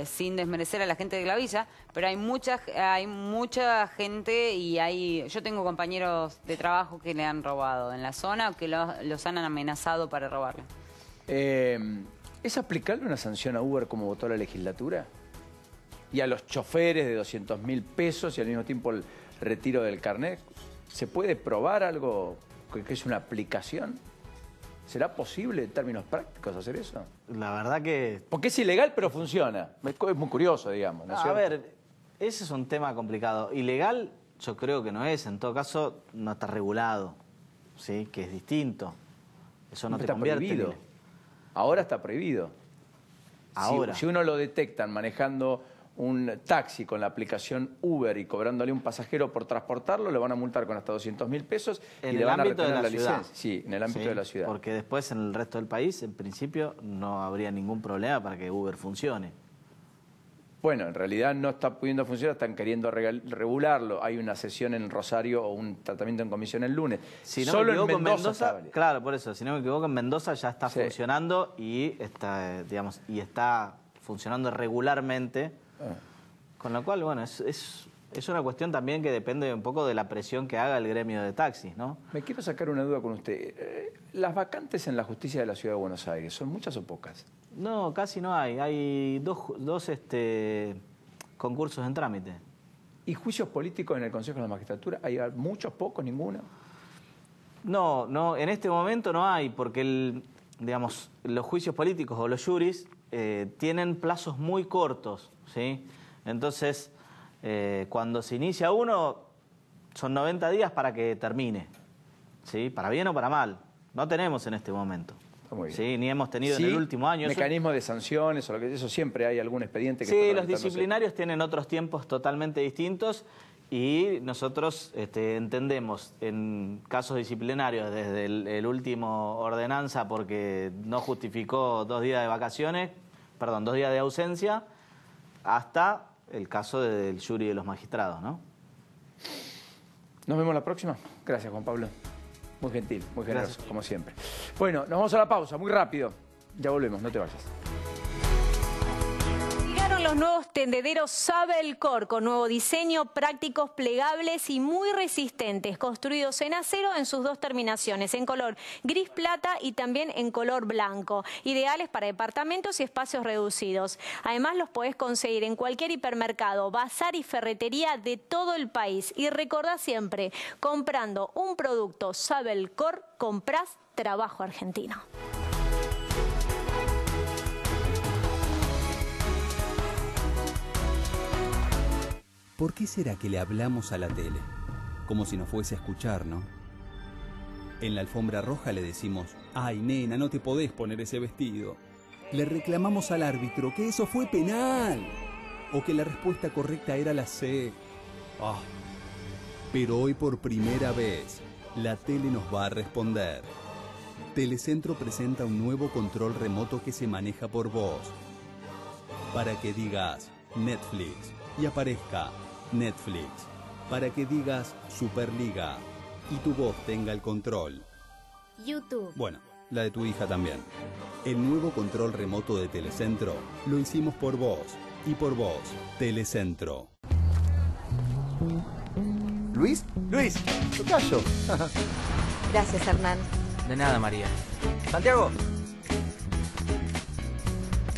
sin desmerecer a la gente de la villa, pero hay mucha gente y yo tengo compañeros de trabajo que le han robado en la zona o que los han amenazado para robarle. ¿Es aplicable una sanción a Uber como votó la legislatura? Y a los choferes de 200.000 pesos y al mismo tiempo el retiro del carnet. ¿Se puede probar algo que es una aplicación? ¿Será posible en términos prácticos hacer eso? La verdad que... Porque es ilegal pero funciona. Es muy curioso, digamos. ¿no es cierto? A ver, ese es un tema complicado. Ilegal yo creo que no es. En todo caso, no está regulado. ¿Sí? Que es distinto. Eso no te convierte en ilegal. Ahora está prohibido. Ahora. Si uno lo detectan manejando un taxi con la aplicación Uber y cobrándole un pasajero por transportarlo, le van a multar con hasta 200.000 pesos y le van a retener la licencia. Sí, en el ámbito de la ciudad. Porque después en el resto del país, en principio, no habría ningún problema para que Uber funcione. Bueno, en realidad no está pudiendo funcionar, están queriendo regularlo. Hay una sesión en Rosario o un tratamiento en comisión el lunes. Si no Solo en Mendoza, claro, por eso, si no me equivoco, en Mendoza ya está funcionando y está funcionando regularmente. Con lo cual, bueno, es una cuestión también que depende un poco de la presión que haga el gremio de taxis, ¿no? Me quiero sacar una duda con usted. ¿Las vacantes en la justicia de la Ciudad de Buenos Aires son muchas o pocas? No, casi no hay. Hay dos concursos en trámite. ¿Y juicios políticos en el Consejo de la Magistratura? ¿Hay muchos, pocos, ninguno? No, en este momento no hay, porque digamos, los juicios políticos o los juris tienen plazos muy cortos, ¿sí? Entonces, cuando se inicia uno, son 90 días para que termine, ¿sí? Para bien o para mal. No tenemos en este momento. Muy bien. Sí, ni hemos tenido en el último año. Mecanismos de sanciones o lo que eso siempre hay algún expediente que sí, los disciplinarios tienen otros tiempos totalmente distintos y nosotros entendemos en casos disciplinarios desde el último ordenanza porque no justificó 2 días de vacaciones, perdón, 2 días de ausencia, hasta el caso del jury de los magistrados, ¿no? Nos vemos la próxima. Gracias, Juan Pablo. Muy gentil, muy generoso, gracias, como siempre. Bueno, nos vamos a la pausa, muy rápido. Ya volvemos, no te vayas. Llegaron los nuevos tendederos Sabelcor con nuevo diseño, prácticos, plegables y muy resistentes, construidos en acero en sus 2 terminaciones, en color gris plata y también en color blanco, ideales para departamentos y espacios reducidos. Además los podés conseguir en cualquier hipermercado, bazar y ferretería de todo el país. Y recordá siempre, comprando un producto Sabelcor, comprás trabajo argentino. ¿Por qué será que le hablamos a la tele? Como si nos fuese a escuchar, ¿no? En la alfombra roja le decimos, ¡ay, nena, no te podés poner ese vestido! Le reclamamos al árbitro que eso fue penal, o que la respuesta correcta era la C. ¡Ah! Pero hoy por primera vez, la tele nos va a responder. Telecentro presenta un nuevo control remoto que se maneja por voz. Para que digas Netflix y aparezca Netflix, para que digas Superliga y tu voz tenga el control. YouTube. Bueno, la de tu hija también. El nuevo control remoto de Telecentro lo hicimos por vos y por vos, Telecentro. ¿Luis? ¡Luis! ¡Tocayo! Gracias, Hernán. De nada, María. ¿Santiago?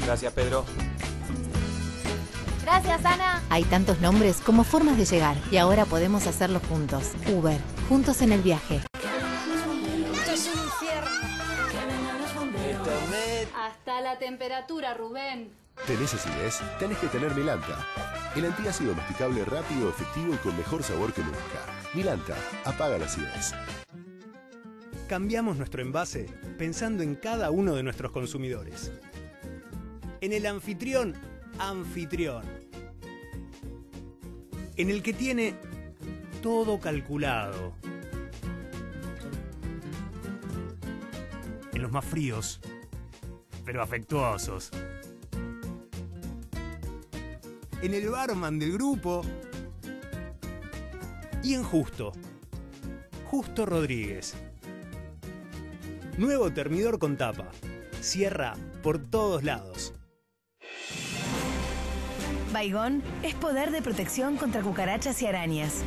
Gracias, Pedro. Gracias, Ana. Hay tantos nombres como formas de llegar y ahora podemos hacerlo juntos. Uber, juntos en el viaje. Esto es un infierno. Hasta la temperatura, Rubén. ¿Tenés acidez? Tenés que tener Milanta. El antiácido masticable rápido, efectivo y con mejor sabor que nunca. Milanta, apaga la acidez. Cambiamos nuestro envase pensando en cada uno de nuestros consumidores. En el anfitrión, en el que tiene todo calculado. En los más fríos, pero afectuosos. En el barman del grupo. Y en Justo Rodríguez. Nuevo termidor con tapa. Cierra por todos lados. Baygon es poder de protección contra cucarachas y arañas.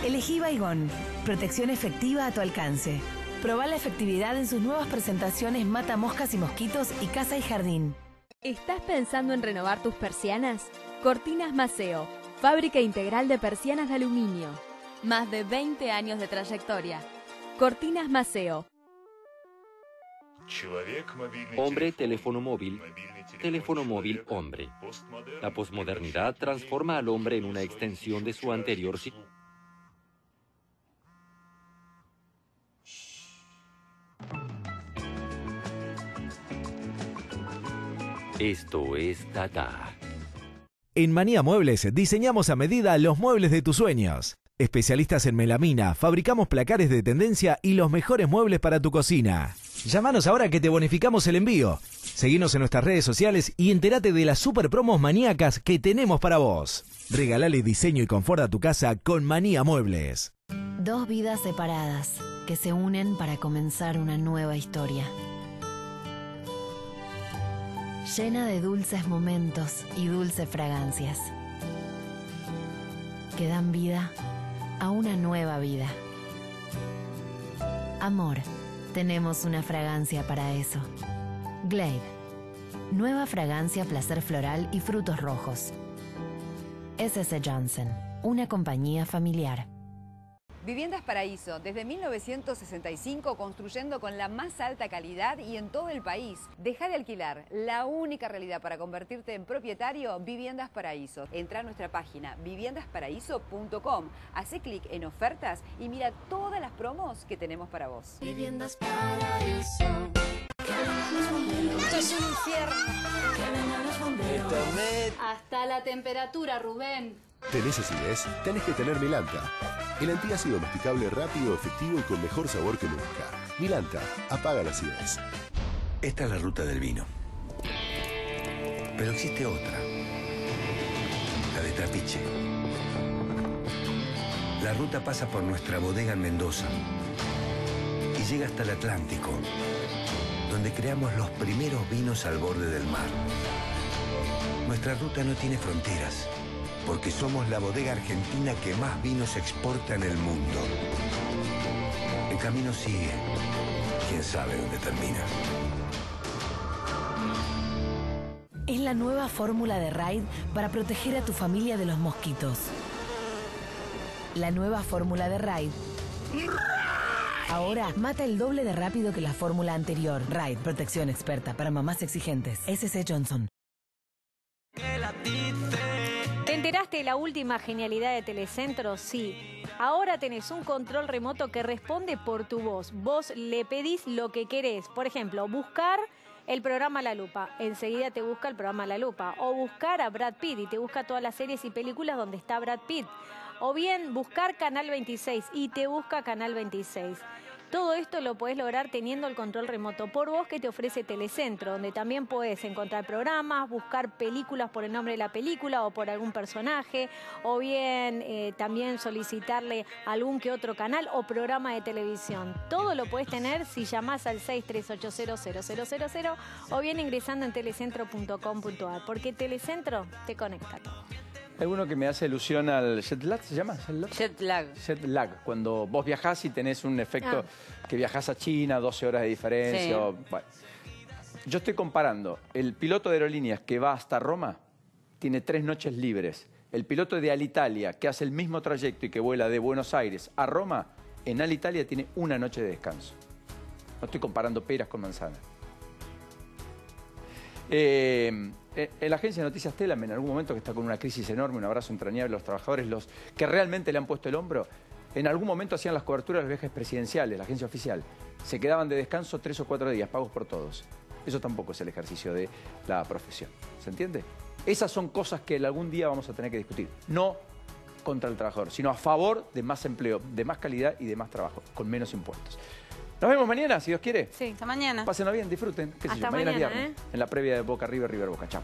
Elegí Baygon, protección efectiva a tu alcance. Probá la efectividad en sus nuevas presentaciones Mata Moscas y Mosquitos y Casa y Jardín. ¿Estás pensando en renovar tus persianas? Cortinas Maceo, fábrica integral de persianas de aluminio. Más de 20 años de trayectoria. Cortinas Maceo. Hombre, teléfono móvil. Teléfono móvil, hombre. La posmodernidad transforma al hombre en una extensión de su anterior ciclo. Esto es Tata. En Manía Muebles diseñamos a medida los muebles de tus sueños. Especialistas en melamina, fabricamos placares de tendencia y los mejores muebles para tu cocina. Llámanos ahora que te bonificamos el envío. Seguinos en nuestras redes sociales y entérate de las super promos maníacas que tenemos para vos. Regalale diseño y confort a tu casa con Manía Muebles. 2 vidas separadas que se unen para comenzar una nueva historia. Llena de dulces momentos y dulces fragancias. Que dan vida a una nueva vida. Amor, tenemos una fragancia para eso. Glade. Nueva fragancia placer floral y frutos rojos. S.S. Johnson, una compañía familiar. Viviendas Paraíso, desde 1965 construyendo con la más alta calidad y en todo el país. Deja de alquilar, la única realidad para convertirte en propietario, Viviendas Paraíso. Entra a nuestra página viviendasparaíso.com, hace clic en ofertas y mira todas las promos que tenemos para vos. Viviendas Paraíso. Esto es un infierno. Internet. Hasta la temperatura, Rubén. ¿Tenés acidez? Tenés que tener Milanta. El antiácido masticable rápido, efectivo y con mejor sabor que nunca. Milanta, apaga la acidez. Esta es la ruta del vino. Pero existe otra. La de Trapiche. La ruta pasa por nuestra bodega en Mendoza y llega hasta el Atlántico, donde creamos los primeros vinos al borde del mar. Nuestra ruta no tiene fronteras, porque somos la bodega argentina que más vinos exporta en el mundo. El camino sigue. ¿Quién sabe dónde termina? Es la nueva fórmula de Raid para proteger a tu familia de los mosquitos. La nueva fórmula de Raid ahora mata el doble de rápido que la fórmula anterior. Raid, protección experta para mamás exigentes. SC Johnson. ¿Te enteraste de la última genialidad de Telecentro? Sí. Ahora tenés un control remoto que responde por tu voz. Vos le pedís lo que querés. Por ejemplo, buscar el programa La Lupa. Enseguida te busca el programa La Lupa. O buscar a Brad Pitt y te busca todas las series y películas donde está Brad Pitt. O bien buscar Canal 26 y te busca Canal 26. Todo esto lo podés lograr teniendo el control remoto por voz que te ofrece Telecentro, donde también podés encontrar programas, buscar películas por el nombre de la película o por algún personaje, o bien también solicitarle algún que otro canal o programa de televisión. Todo lo podés tener si llamás al 63800000 o bien ingresando en telecentro.com.ar, porque Telecentro te conecta todo. Hay uno que me hace alusión al jet lag, ¿se llama? Jet lag. Jet lag, cuando vos viajás y tenés un efecto que viajás a China, 12 horas de diferencia. Sí. Bueno. Yo estoy comparando, el piloto de aerolíneas que va hasta Roma tiene 3 noches libres. El piloto de Alitalia, que hace el mismo trayecto y que vuela de Buenos Aires a Roma, en Alitalia tiene 1 noche de descanso. No estoy comparando peras con manzanas. En la agencia de noticias Telam, en algún momento que está con una crisis enorme, un abrazo entrañable a los trabajadores, los que realmente le han puesto el hombro, en algún momento hacían las coberturas de los viajes presidenciales, la agencia oficial. Se quedaban de descanso 3 o 4 días, pagos por todos. Eso tampoco es el ejercicio de la profesión. ¿Se entiende? Esas son cosas que algún día vamos a tener que discutir. No contra el trabajador, sino a favor de más empleo, de más calidad y de más trabajo, con menos impuestos. Nos vemos mañana, si Dios quiere. Sí, hasta mañana. Pásenlo bien, disfruten. ¿Qué sé yo? Mañana es viernes. En la previa de Boca River, River Boca. Chao.